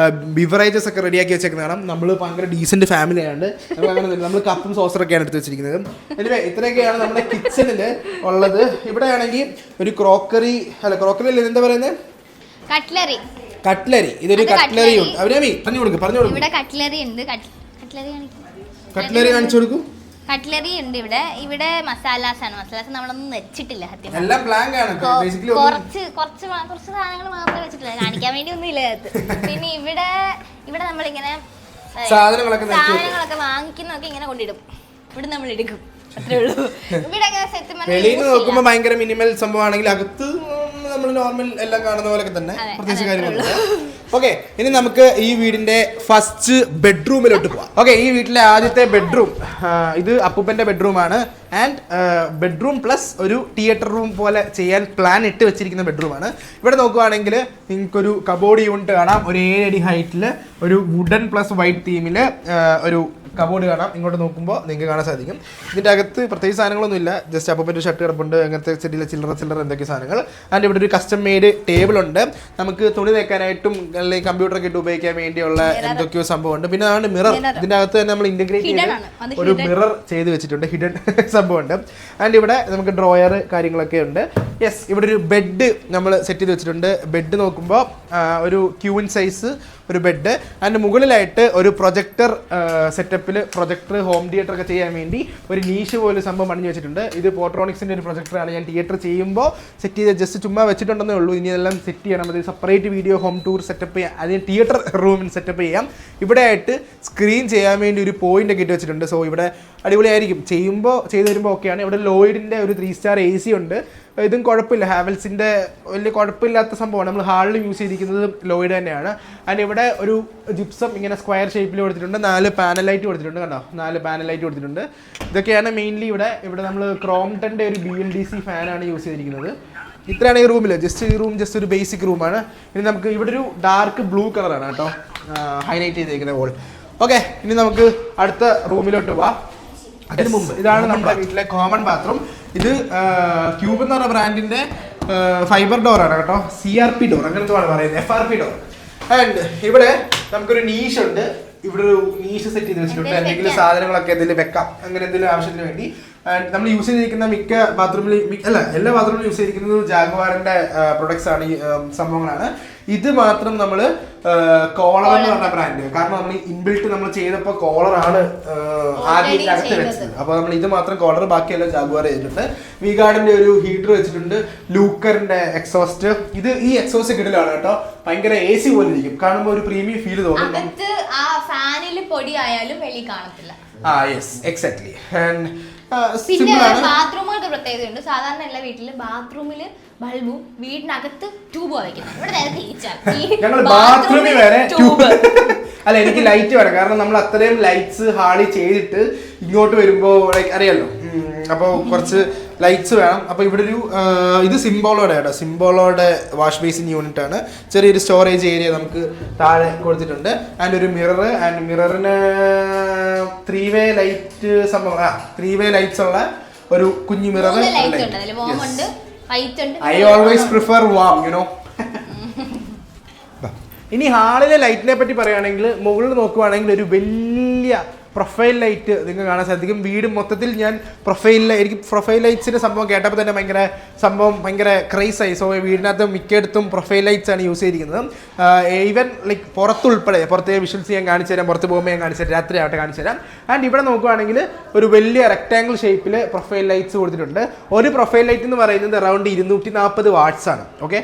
ബിവറേജസ് ഒക്കെ റെഡിയാക്കി വെച്ചേക്കുന്ന കാണാം. നമ്മൾ ഭയങ്കര ഡീസൻറ്റ് ഫാമിലി ആയതുകൊണ്ട് നമുക്ക് അങ്ങനെ നമ്മൾ കപ്പും സോസറൊക്കെയാണ് എടുത്ത് വെച്ചിരിക്കുന്നത്. എനിവേ ഇത്രയൊക്കെയാണ് നമ്മുടെ കിച്ചണിൽ ഉള്ളത്. ഇവിടെ ആണെങ്കിൽ ഒരു ക്രോക്കറി അല്ല എന്താ പറയുന്നത്, കട്ട്ലറി. ഇതൊരു കട്ട്ലറി ഉണ്ട്. അവരമി പറഞ്ഞു കൊടുക്കും. ഇവിടെ കട്ട്ലറി ഉണ്ട്, കട്ട്ലറി കാണിച്ചു കൊടുക്കും. കട്ട്ലറി ഉണ്ട് ഇവിടെ മസാലാസ് നമ്മളൊന്നും വെച്ചിട്ടില്ല. എല്ലാം ബ്ലാങ്ക് ആണ്. കുറച്ച് സാധനങ്ങൾ മാത്രമേ വെച്ചിട്ടില്ല, കാണിക്കാൻ വേണ്ടി ഒന്നും ഇല്ല. പിന്നെ ഇവിടെ നമ്മളിങ്ങനെ സാധനങ്ങളൊക്കെ വാങ്ങിക്കുന്നൊക്കെ ഇങ്ങനെ കൊണ്ടിടും, ഇവിടെ നമ്മൾ എടുക്കും, അത്രേ ഉള്ളൂ. ഇവിടെ വെളിയിൽ നോക്കുമ്പോ ഭയങ്കര മിനിമൽ സംഭവമാണെങ്കിൽ അകത്ത് നമ്മൾ നോർമൽ എല്ലാം കാണുന്ന പോലെ തന്നെ പ്രത്യേകിച്ച് കാര്യങ്ങളുണ്ട്. ഓക്കെ, ഇനി നമുക്ക് ഈ വീടിന്റെ ഫസ്റ്റ് ബെഡ്റൂമിലോട്ട് പോവാം. ഓക്കെ, ഈ വീട്ടിലെ ആദ്യത്തെ ബെഡ്റൂം ഇത് അപ്പൂപ്പന്റെ ബെഡ്റൂമാണ്. ആൻഡ് ബെഡ്റൂം പ്ലസ് ഒരു തിയേറ്റർ റൂം പോലെ ചെയ്യാൻ പ്ലാൻ ഇട്ട് വെച്ചിരിക്കുന്ന ബെഡ്റൂമാണ്. ഇവിടെ നോക്കുവാണെങ്കിൽ നിങ്ങൾക്കൊരു കബോർഡ് യൂണിറ്റ് കാണാം, ഒരു 7 അടി ഹൈറ്റിൽ ഒരു വുഡൻ പ്ലസ് വൈറ്റ് തീമിൽ ഒരു കബോർഡ് കാണാം. ഇങ്ങോട്ട് നോക്കുമ്പോൾ നിങ്ങൾക്ക് കാണാൻ സാധിക്കും. ഇതിൻ്റെ അകത്ത് പ്രത്യേകിച്ച് സാധനങ്ങളൊന്നും ഇല്ല, ജസ്റ്റ് അപ്പൂപ്പൻ്റെ ഷർട്ട് കിടപ്പുണ്ട്, അങ്ങനത്തെ ചെടിയിലെ ചില്ലറ എന്തൊക്കെ സാധനങ്ങൾ. ആൻഡ് ഇവിടെ ഒരു കസ്റ്റം മെയ്ഡ് ടേബിൾ ഉണ്ട്, നമുക്ക് തുണി തേക്കാനായിട്ടും അല്ലെങ്കിൽ കമ്പ്യൂട്ടറൊക്കെ ഇട്ട് ഉപയോഗിക്കാൻ വേണ്ടിയുള്ള എന്തൊക്കെയോ സംഭവമുണ്ട്. പിന്നെ ആണ് മിറർ, ഇതിൻ്റെ അകത്ത് തന്നെ നമ്മൾ ഇൻറ്റഗ്രേറ്റ് ചെയ്ത് ഒരു മിറർ ചെയ്ത് വെച്ചിട്ടുണ്ട്, ഹിഡൻ സംഭവമുണ്ട്. ആൻഡ് ഇവിടെ നമുക്ക് ഡ്രോയർ കാര്യങ്ങളൊക്കെ ഉണ്ട്. യെസ്, ഇവിടെ ഒരു ബെഡ് നമ്മൾ സെറ്റ് ചെയ്ത് വെച്ചിട്ടുണ്ട്. ബെഡ് നോക്കുമ്പോൾ ഒരു ക്യൂൻ സൈസ് ഒരു ബെഡ്. അതിൻ്റെ മുകളിലായിട്ട് ഒരു പ്രൊജക്ടർ സെറ്റപ്പിൽ പ്രൊജക്ടർ ഹോം തിയേറ്റർ ഒക്കെ ചെയ്യാൻ വേണ്ടി ഒരു നീഷ് പോലെ സംഭവം പണിഞ്ഞ് വെച്ചിട്ടുണ്ട്. ഇത് പോർട്രോണിക്സിൻ്റെ ഒരു പ്രൊജക്ടറാണ്. ഞാൻ തിയേറ്റർ ചെയ്യുമ്പോൾ സെറ്റ് ചെയ്ത് ജസ്റ്റ് ചുമ്മാ വെച്ചിട്ടുണ്ടെന്നേ ഉള്ളൂ. ഇനി എല്ലാം സെറ്റ് ചെയ്യണം, അത് separate video home tour setup ചെയ്യാം, അതിന് തിയേറ്റർ റൂമിൽ സെറ്റപ്പ് ചെയ്യാം. ഇവിടെ ആയിട്ട് സ്ക്രീൻ ചെയ്യാൻ വേണ്ടി ഒരു പോയിന്റ് ഒക്കെ ഇട്ട് വെച്ചിട്ടുണ്ട്. സോ ഇവിടെ അടിപൊളിയായിരിക്കും, ചെയ്ത് വരുമ്പോൾ ഓക്കെയാണ്. ഇവിടെ ലോയിഡിൻ്റെ ഒരു 3 സ്റ്റാർ AC ഉണ്ട്. ഇതും കുഴപ്പമില്ല, ഹാവൽസിൻ്റെ വലിയ കുഴപ്പമില്ലാത്ത സംഭവമാണ്. നമ്മൾ ഹാളിൽ യൂസ് ചെയ്തിരിക്കുന്നത് ലോയിഡ് തന്നെയാണ്. ആൻഡ് ഇവിടെ ഒരു ജിപ്സം ഇങ്ങനെ സ്ക്വയർ ഷേപ്പിൽ കൊടുത്തിട്ടുണ്ട്, 4 പാനൽ ലൈറ്റ് കൊടുത്തിട്ടുണ്ട്, കണ്ടോ, 4 പാനൽ ലൈറ്റ് കൊടുത്തിട്ടുണ്ട്. ഇതൊക്കെയാണ് മെയിൻലി ഇവിടെ നമ്മൾ ക്രോംപ്ടൻ്റെ ഒരു BLDC ഫാനാണ് യൂസ് ചെയ്തിരിക്കുന്നത്. ഇത്രയാണ് ഈ റൂമിൽ. ഈ റൂം ജസ്റ്റ് ഒരു ബേസിക് റൂമാണ്. ഇനി നമുക്ക് ഇവിടെ ഒരു ഡാർക്ക് ബ്ലൂ കളറാണ് കേട്ടോ ഹൈലൈറ്റ് ചെയ്തിരിക്കുന്ന വോൾ. ഓക്കെ, ഇനി നമുക്ക് അടുത്ത റൂമിലോട്ട് പോവാം. അതിന് മുമ്പ് ഇതാണ് നമ്മുടെ വീട്ടിലെ കോമൺ ബാത്റൂം. ഇത് ക്യൂബ് എന്ന് പറഞ്ഞ ബ്രാൻഡിന്റെ ഫൈബർ ഡോറാണ് കേട്ടോ, CRP ഡോർ അങ്ങനെ എന്താണ് പറയുന്നത്, FRP ഡോർ. ആൻഡ് ഇവിടെ നമുക്കൊരു നീഷ് ഉണ്ട്. ഇവിടെ ഒരു നീഷ് സെറ്റ് ചെയ്ത് വെച്ചിട്ടുണ്ട്, എന്തെങ്കിലും സാധനങ്ങളൊക്കെ എന്തെങ്കിലും വെക്കാം, അങ്ങനെ എന്തെങ്കിലും ആവശ്യത്തിന് വേണ്ടി. ആൻഡ് നമ്മൾ യൂസ് ചെയ്തിരിക്കുന്ന മിക്ക ബാത്റൂമിൽ എല്ലാ ബാത്റൂമിലും യൂസ് ചെയ്തിരിക്കുന്നത് ജാഗ്വാറിന്റെ പ്രൊഡക്ട്സ് ആണ്, ഈ സംഭവങ്ങളാണ്. ഇത് മാത്രം നമ്മൾ കോളർ എന്ന് പറഞ്ഞ ബ്രാൻഡ്, കാരണം നമ്മൾ ഇൻബിൽട്ട് നമ്മൾ ചെയ്തപ്പോൾ കോളറാണ് ആദ്യം അകത്ത് വെച്ചത്. അപ്പോൾ നമ്മൾ ഇത് മാത്രം കോളർ, ബാക്കിയെല്ലാം ജാഗ്വാർ ചെയ്തിട്ടുണ്ട്. വീഗാർഡിന്റെ ഒരു ഹീറ്റർ വെച്ചിട്ടുണ്ട്, ലൂക്കറിന്റെ എക്സോസ്റ്റ്. ഈ എക്സോസ്റ്റ് കിടലാണ് കേട്ടോ, ഭയങ്കര AC പോലെ ഇരിക്കും, കാണുമ്പോൾ ഒരു പ്രീമിയം ഫീൽ തോന്നും. ഫാനിൽ പൊടി ആയാലും വെളി കാണത്തില്ല. Yes, exactly. ആൻഡ് പിന്നെ ബാത്റൂമുകൾക്ക് പ്രത്യേകതയുണ്ട്. സാധാരണ എല്ലാ വീട്ടിലും ബാത്റൂമില് ബൾബും വീടിനകത്ത് ട്യൂബ് വയ്ക്കുന്നത്. ഇവിടെ നേരെ ട്യൂബ് അല്ല, എനിക്ക് ലൈറ്റ് വേണം. കാരണം നമ്മൾ അത്രയും ലൈറ്റ്സ് ഹാളി ചെയ്തിട്ട് ഇങ്ങോട്ട് വരുമ്പോ അറിയാലോ, അപ്പോൾ കുറച്ച് ലൈറ്റ്സ് വേണം. അപ്പോൾ ഇവിടെ ഒരു ഇത് സിംബോളോടെ കേട്ടോ, സിംബോളോടെ വാഷ് ബേസിൻ യൂണിറ്റ് ആണ്. ചെറിയൊരു സ്റ്റോറേജ് ഏരിയ നമുക്ക് താഴെ കൊടുത്തിട്ടുണ്ട്. ആൻഡ് ഒരു മിറർ, ആൻഡ് മിററിന് 3-way ലൈറ്റ് സംഭവം, 3-way ലൈറ്റ്സ് ഉള്ള ഒരു കുഞ്ഞു mirror. I always prefer warm, you know. ഇനി ഹാളിലെ ലൈറ്റിനെ പറ്റി പറയുകയാണെങ്കിൽ മുകളിൽ നോക്കുവാണെങ്കിൽ ഒരു വലിയ പ്രൊഫൈൽ ലൈറ്റ് നിങ്ങൾക്ക് കാണാൻ സാധിക്കും. വീട് മൊത്തത്തിൽ ഞാൻ എനിക്ക് പ്രൊഫൈൽ ലൈറ്റ്സിൻ്റെ സംഭവം കേട്ടപ്പോൾ തന്നെ ഭയങ്കര ക്രൈസായി. സോ വീടിനകത്ത് മിക്കയിടത്തും പ്രൊഫൈൽ ലൈറ്റ്സ് ആണ് യൂസ് ചെയ്തിരിക്കുന്നത്. ഈവൻ ലൈക്ക് പുറത്തുൾപ്പെടെ, പുറത്തെ വിഷ്വൽസ് ഞാൻ കാണിച്ചു തരാം, പുറത്ത് പോകുമ്പോൾ ഞാൻ കാണിച്ചു തരാം, രാത്രി ആവട്ടെ കാണിച്ചു തരാം. ആൻഡ് ഇവിടെ നോക്കുവാണെങ്കിൽ ഒരു വലിയ റെക്ടാങ്കിൾ ഷേപ്പിൽ പ്രൊഫൈൽ ലൈറ്റ്സ് കൊടുത്തിട്ടുണ്ട്. ഒരു പ്രൊഫൈൽ ലൈറ്റ് എന്ന് പറയുന്നത് അറൗണ്ട് 240 വാട്ട്സ് ആണ്. ഓക്കെ,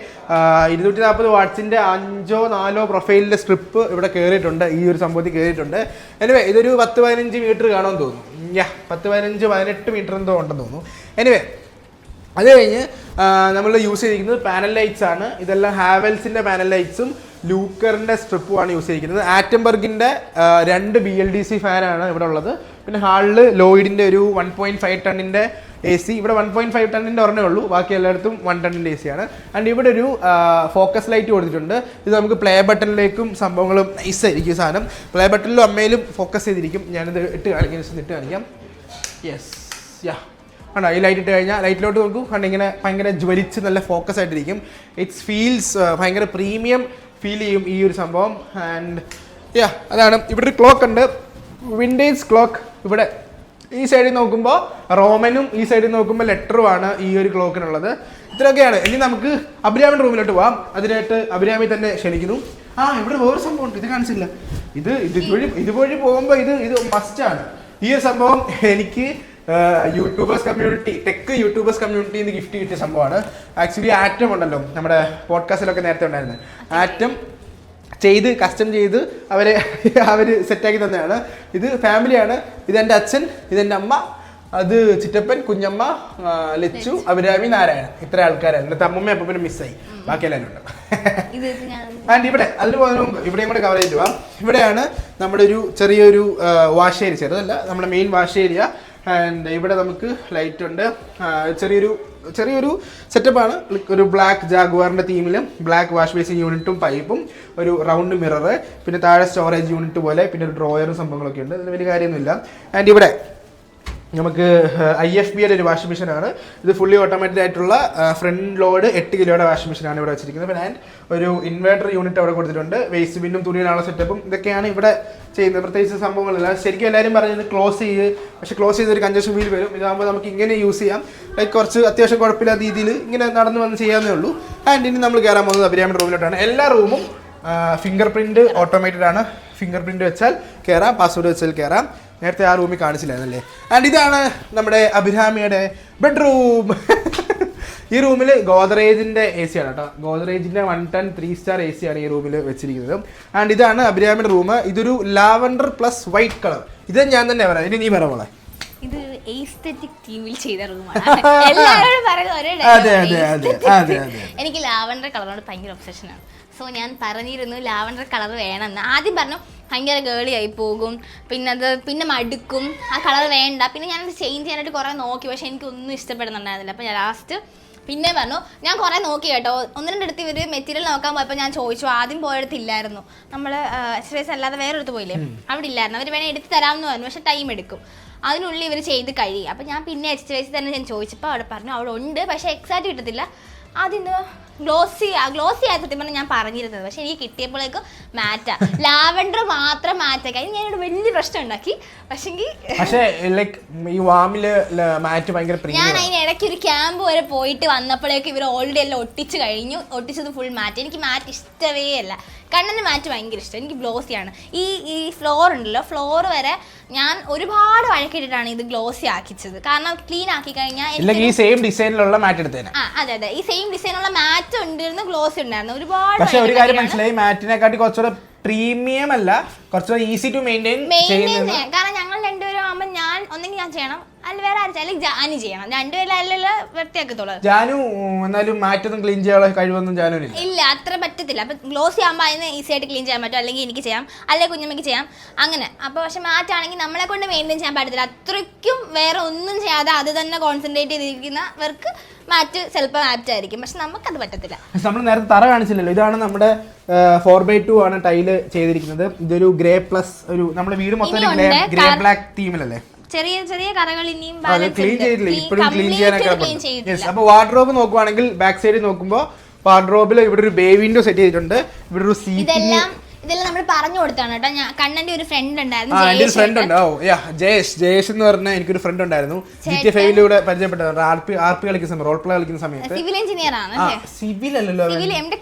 240 വാട്ട്സിൻ്റെ 5-4 പ്രൊഫൈലിൻ്റെ സ്ട്രിപ്പ് ഇവിടെ കയറിയിട്ടുണ്ട്, ഈ ഒരു സംഭവത്തിൽ കയറിയിട്ടുണ്ട്. എനിവേ ഇതൊരു 10-15 മീറ്റർ കാണുമെന്ന് തോന്നുന്നു. 10-15-18 മീറ്റർ എന്തോ ഉണ്ടെന്ന് തോന്നുന്നു. എനിവേ അത് കഴിഞ്ഞ് നമ്മൾ യൂസ് ചെയ്തിരിക്കുന്നത് പാനൽ ലൈറ്റ്സ് ആണ്. ഇതെല്ലാം ഹാവൽസിൻ്റെ പാനൽ ലൈറ്റ്സും ലൂക്കറിൻ്റെ സ്ട്രിപ്പുമാണ് യൂസ് ചെയ്തിരിക്കുന്നത്. ആറ്റംബർഗിൻ്റെ 2 BLDC ഫാനാണ് ഇവിടെ ഉള്ളത്. പിന്നെ ഹാളിൽ ലോയിഡിൻ്റെ ഒരു 1.5 ടണ്ണിൻ്റെ AC. ഇവിടെ 1.5 ടണ്ണിൻ്റെ ഒരെണ്ണേ ഉള്ളൂ, ബാക്കി എല്ലായിടത്തും 1 ടണ്ണിൻ്റെ AC ആണ്. ആൻഡ് ഇവിടെ ഒരു ഫോക്കസ് ലൈറ്റ് കൊടുത്തിട്ടുണ്ട്. ഇത് നമുക്ക് പ്ലേ ബട്ടണിലേക്കും സംഭവങ്ങളും നൈസായിരിക്കും സാധനം. പ്ലേ ബട്ടണിലും അമ്മയിലും ഫോക്കസ് ചെയ്തിരിക്കും. ഞാനിത് ഇട്ട് കാണിക്കാം. യെസ്, ആണോ, ഈ ലൈറ്റ് ഇട്ട് കഴിഞ്ഞാൽ ലൈറ്റിലോട്ട് നോക്കൂ, കണ്ട് ഇങ്ങനെ ഭയങ്കര ജ്വലിച്ച് നല്ല ഫോക്കസ് ആയിട്ടിരിക്കും. ഇറ്റ്സ് ഫീൽസ് ഭയങ്കര പ്രീമിയം ഫീൽ ചെയ്യും ഈ ഒരു സംഭവം. ആൻഡ് അതാണ്. ഇവിടെ ഒരു ക്ലോക്ക് ഉണ്ട്, വിൻഡേജ് ക്ലോക്ക്. ഇവിടെ ഈ സൈഡിൽ നോക്കുമ്പോൾ റോമനും ഈ സൈഡിൽ നോക്കുമ്പോൾ ലെറ്ററുമാണ് ഈ ഒരു ക്ലോക്കിനുള്ളത്. ഇത്രയൊക്കെയാണ്. ഇനി നമുക്ക് അഭിരാമിൻ്റെ റൂമിലോട്ട് പോവാം. അതിനായിട്ട് അഭിരാമി തന്നെ ക്ഷണിക്കുന്നു. ഇവിടെ വേറെ സംഭവം ഉണ്ട്, ഇത് കാണിച്ചില്ല. ഇതുവഴി പോകുമ്പോൾ ഇത് മസ്റ്റാണ്. ഈ ഒരു സംഭവം എനിക്ക് യൂട്യൂബേഴ്സ് കമ്മ്യൂണിറ്റി, ടെക് യൂട്യൂബേഴ്സ് കമ്മ്യൂണിറ്റിന്ന് ഗിഫ്റ്റ് കിട്ടിയ സംഭവമാണ്. ആക്ച്വലി ആറ്റം ഉണ്ടല്ലോ, നമ്മുടെ പോഡ്കാസ്റ്റിലൊക്കെ നേരത്തെ ഉണ്ടായിരുന്നത്, ആറ്റം കസ്റ്റം ചെയ്ത് അവർ സെറ്റാക്കി തന്നെയാണ്. ഇത് ഫാമിലിയാണ്. ഇതെൻ്റെ അച്ഛൻ, ഇതെൻ്റെ അമ്മ, അത് ചിറ്റപ്പൻ, കുഞ്ഞമ്മ, ലച്ചു, അഭിരാമി, നാരായണൻ. ഇത്ര ആൾക്കാരാണ്. എൻ്റെ അമ്മമ്മ അപ്പം മിസ്സായി, ബാക്കി എല്ലാവരും ഉണ്ട്. ആൻഡ് ഇവിടെ അതിന് പോകുന്നതിന് മുമ്പ് ഇവിടെയും കൂടെ കവർ ചെയ്ത് പോവാം. ഇവിടെയാണ് നമ്മുടെ ഒരു ചെറിയൊരു വാഷ് ഏരിയ, ചെറുതല്ല, നമ്മുടെ മെയിൻ വാഷ് ഏരിയ. ആൻഡ് ഇവിടെ നമുക്ക് ലൈറ്റ് ഉണ്ട്. ചെറിയൊരു സെറ്റപ്പാണ്. ഒരു ബ്ലാക്ക് ജാഗ്വാറിൻ്റെ തീമിലും ബ്ലാക്ക് വാഷ് ബേസിൻ യൂണിറ്റും പൈപ്പും ഒരു റൗണ്ട് മിറർ, പിന്നെ താഴെ സ്റ്റോറേജ് യൂണിറ്റ് പോലെ, പിന്നെ ഒരു ഡ്രോയറും സംഭവങ്ങളൊക്കെ ഉണ്ട്. അതിന് വലിയ കാര്യമൊന്നുമില്ല. ആൻഡ് ഇവിടെ നമുക്ക് IFBയുടെ ഒരു വാഷിംഗ് മെഷീനാണ്. ഇത് ഫുള്ളി ഓട്ടോമാറ്റിക് ആയിട്ടുള്ള ഫ്രണ്ട് ലോഡ് 8 കിലോയുടെ വാഷിംഗ് മെഷീനാണ് ഇവിടെ വെച്ചിരിക്കുന്നത്. പിന്നെ ആൻഡ് ഒരു ഇൻവേർട്ടർ യൂണിറ്റ് അവിടെ കൊടുത്തിട്ടുണ്ട്. വേസ്റ്റ് ബിന്നും തുണിയിലുള്ള സെറ്റപ്പും ഇതൊക്കെയാണ് ഇവിടെ ചെയ്യുന്നത്. പ്രത്യേകിച്ച് സംഭവങ്ങളില്ല. ശരിക്കും എല്ലാവരും പറയുന്നത് ക്ലോസ് പക്ഷേ ക്ലോസ് ചെയ്തൊരു കഞ്ചക്ഷൻ ഫീൽ വരും. ഇതാകുമ്പോൾ നമുക്ക് ഇങ്ങനെ യൂസ് ചെയ്യാം. ലൈക്ക് കുറച്ച് അത്യാവശ്യം കുഴപ്പമില്ലാത്ത രീതിയിൽ ഇങ്ങനെ നടന്നു വന്ന് ചെയ്യാവുന്നേ ഉള്ളൂ. ആൻഡ് ഇനി നമ്മൾ കയറാൻ പോകുന്നത് അഭിരാമിയുടെ റൂമിലോട്ടാണ്. എല്ലാ റൂമും ഫിംഗർ പ്രിൻറ്റ് ഓട്ടോമേറ്റഡ് ആണ്. ഫിംഗർ പ്രിൻറ്റ് വെച്ചാൽ കയറാം, പാസ്വേഡ് വെച്ചാൽ കയറാം. നേരത്തെ ആ റൂമിൽ കാണിച്ചില്ലായിരുന്നല്ലേ. ആൻഡ് ഇതാണ് നമ്മുടെ അഭിരാമിയുടെ ബെഡ്റൂം. ഈ റൂമിൽ ഗോദ്രേജിൻ്റെ AC ആണ് കേട്ടോ. ഗോദ്രേജിൻ്റെ 1 ton 3 star AC ആണ് ഈ റൂമിൽ വെച്ചിരിക്കുന്നത്. ആൻഡ് ഇതാണ് അഭിരാമിയുടെ റൂം. ഇതൊരു ലാവൻഡർ പ്ലസ് വൈറ്റ് കളർ. ഇത് ഞാൻ തന്നെ പറയാം, ഇനി നീ പറ മോളെ. ഇത് എസ്തെറ്റിക് തീമിൽ ചെയ്ത റൂമാണ്. എല്ലാവരും പറയുന്നത് അതെ. എനിക്ക് ലാവൻഡർ കളറിനോട് ഭയങ്കര ഒബ്സഷനാണ്. സോ ഞാൻ പറഞ്ഞിരുന്നു ലാവൻഡർ കളർ വേണമെന്ന്. ആദ്യം പറഞ്ഞു ഭയങ്കര ഗേളിയായി പോകും, പിന്നെ മടുക്കും, ആ കളർ വേണ്ട. പിന്നെ ഞാനത് ചേഞ്ച് ചെയ്യാനായിട്ട് കുറേ നോക്കി, പക്ഷെ എനിക്കൊന്നും ഇഷ്ടപ്പെടുന്നുണ്ടായിരുന്നില്ല. അപ്പോൾ ഞാൻ ലാസ്റ്റ് പിന്നെ പറഞ്ഞു, ഞാൻ കുറേ നോക്കി കേട്ടോ. 1-2 അടുത്ത് ഇവർ മെറ്റീരിയൽ നോക്കാൻ പോയപ്പോൾ ഞാൻ ചോദിച്ചു. ആദ്യം പോയടത്തില്ലായിരുന്നു, നമ്മൾ എക്സ്പ്രസ് അല്ലാതെ വേറൊരിടത്ത് പോയില്ലേ, അവിടെ ഇല്ലായിരുന്നു. അവർ വേണേൽ എടുത്ത് തരാമെന്ന് പറഞ്ഞു, പക്ഷെ ടൈം എടുക്കും. അതിനുള്ളിൽ ഇവർ ചെയ്ത് കഴിയും. അപ്പോൾ ഞാൻ പിന്നെ എക്സ്പ്രസ് തന്നെ ഞാൻ ചോദിച്ചപ്പോൾ അവിടെ പറഞ്ഞു അവിടെ ഉണ്ട്, പക്ഷേ എക്സാക്റ്റ് കിട്ടത്തില്ല. ആദ്യം ഗ്ലോസി ആയ സത്യം പറഞ്ഞാൽ ഞാൻ പറഞ്ഞിരുന്നത്. പക്ഷെ എനിക്ക് കിട്ടിയപ്പോഴേക്കും മാറ്റാ, ലാവൻഡർ മാത്രം മാറ്റാക്കി. അതിന് ഞാനൊരു വലിയ പ്രശ്നം ഉണ്ടാക്കി. പക്ഷേ ഈ വാമില് മാറ്റ് ഭയങ്കര ഞാൻ അതിന് ഇടയ്ക്ക് ഒരു ക്യാമ്പ് വരെ പോയിട്ട് വന്നപ്പോഴേക്കും ഇവർ ഓൾറെഡി എല്ലാം ഒട്ടിച്ച് കഴിഞ്ഞു. ഒട്ടിച്ചത് ഫുൾ മാറ്റ്. എനിക്ക് മാറ്റ് ഇഷ്ടമേ അല്ല. കണ്ണിന് മാറ്റ് ഭയങ്കര ഇഷ്ടം. എനിക്ക് ഗ്ലോസിയാണ്. ഈ ഫ്ലോർ ഉണ്ടല്ലോ, ഫ്ലോർ വരെ ഞാൻ ഒരുപാട് വഴക്കിട്ടിട്ടാണ് ഇത് ഗ്ലോസി ആക്കിച്ചത്. കാരണം ക്ലീൻ ആക്കി കഴിഞ്ഞാൽ ഈ സെയിം ഡിസൈനിലുള്ള മാറ്റ് എടുത്തേനെ. അതെ, ഈ സെയിം ഡിസൈനുള്ള മാറ്റ് ഉണ്ടായിരുന്നു, ഗ്ലോസി ഉണ്ടായിരുന്നു. ഒരുപാട്. പക്ഷേ ഒരു കാര്യം മനസ്സിലായി, മാറ്റിനെക്കാട്ടി കുറച്ചുകൂടെ പ്രീമിയം അല്ല, കുറച്ചുകൂടെ ഈസി ടു മെയിൻറ്റെയിൻ. കാരണം ഞങ്ങൾ രണ്ടുപേരും ആകുമ്പോൾ ഒന്നെങ്കിൽ ഞാൻ ചെയ്യണം, അല്ല വേറെ ആരും ജാനു ചെയ്യണം, രണ്ടുപേരല്ലോ വൃത്തിയാക്കത്തോളൂ. ജാനു എന്നാലും മാറ്റൊന്നും ക്ലീൻ ചെയ്യാനുള്ള കഴിവൊന്നും ജാനുവിന് ഇല്ല, അത്ര പറ്റത്തില്ല. അപ്പൊ ഗ്ലോസ് ചെയ്യുമ്പോൾ അതിന് ഈസി ആയിട്ട് ക്ലീൻ ചെയ്യാൻ പറ്റും, അല്ലെങ്കിൽ എനിക്ക് ചെയ്യാം, അല്ലെങ്കിൽ കുഞ്ഞമ്മയ്ക്ക് ചെയ്യാം അങ്ങനെ. അപ്പോൾ പക്ഷെ മാറ്റാണെങ്കിൽ നമ്മളെ കൊണ്ട് മെയിൻറ്റെയിൻ ചെയ്യാൻ പറ്റത്തില്ല. അത്രയ്ക്കും വേറെ ഒന്നും ചെയ്യാതെ അത് തന്നെ കോൺസെൻട്രേറ്റ് ചെയ്തിരിക്കുന്നവർക്ക് മാറ്റ് ചിലപ്പോൾ ആപ്റ്റായിരിക്കും, പക്ഷെ നമുക്കത് പറ്റത്തില്ല. നമ്മൾ നേരത്തെ തറ കാണിച്ചില്ലല്ലോ, ഇതാണ് നമ്മുടെ 4x2 ആണ് ടൈല് ചെയ്തിരിക്കുന്നത്. ഇതൊരു ഗ്രേ പ്ലസ് ഒരു നമ്മുടെ വീട് മൊത്തം ഗ്രേ ബ്ലാക്ക് തീമിലല്ലേ. ചെറിയ ചെറിയ കറകൾ ഇനിയും ക്ലീൻ ചെയ്തിട്ടില്ല, ഇപ്പോഴും ക്ലീൻ ചെയ്യാനൊക്കെ. അപ്പൊ വാർഡ്രോബ് നോക്കുവാണെങ്കിൽ ബാക്ക് സൈഡിൽ നോക്കുമ്പോൾ വാർഡ്രോബിൽ ഇവിടെ ഒരു ബേ വിൻഡോ സെറ്റ് ചെയ്തിട്ടുണ്ട്, ഇവിടെ ഒരു സീറ്റിംഗ്. ഇതെല്ലാം നമ്മൾ പറഞ്ഞു കൊടുത്താണ് കേട്ടോ. ഞാൻ കണ്ണന്റെ ഒരു ഫ്രണ്ട് ഉണ്ടായിരുന്നു, ജയേഷ് എന്ന് പറഞ്ഞ എനിക്കൊരു ഫ്രണ്ട് ഉണ്ടായിരുന്നു, GTA5 പരിചയപ്പെട്ടതാണ്. RP കളിക്കുന്ന സമയത്ത്, റോൾ പ്ലേ കളിക്കുന്ന സമയത്ത്. സിവിൽ എഞ്ചിനീയർ ആണ്, സിവിൽ അല്ലല്ലോ,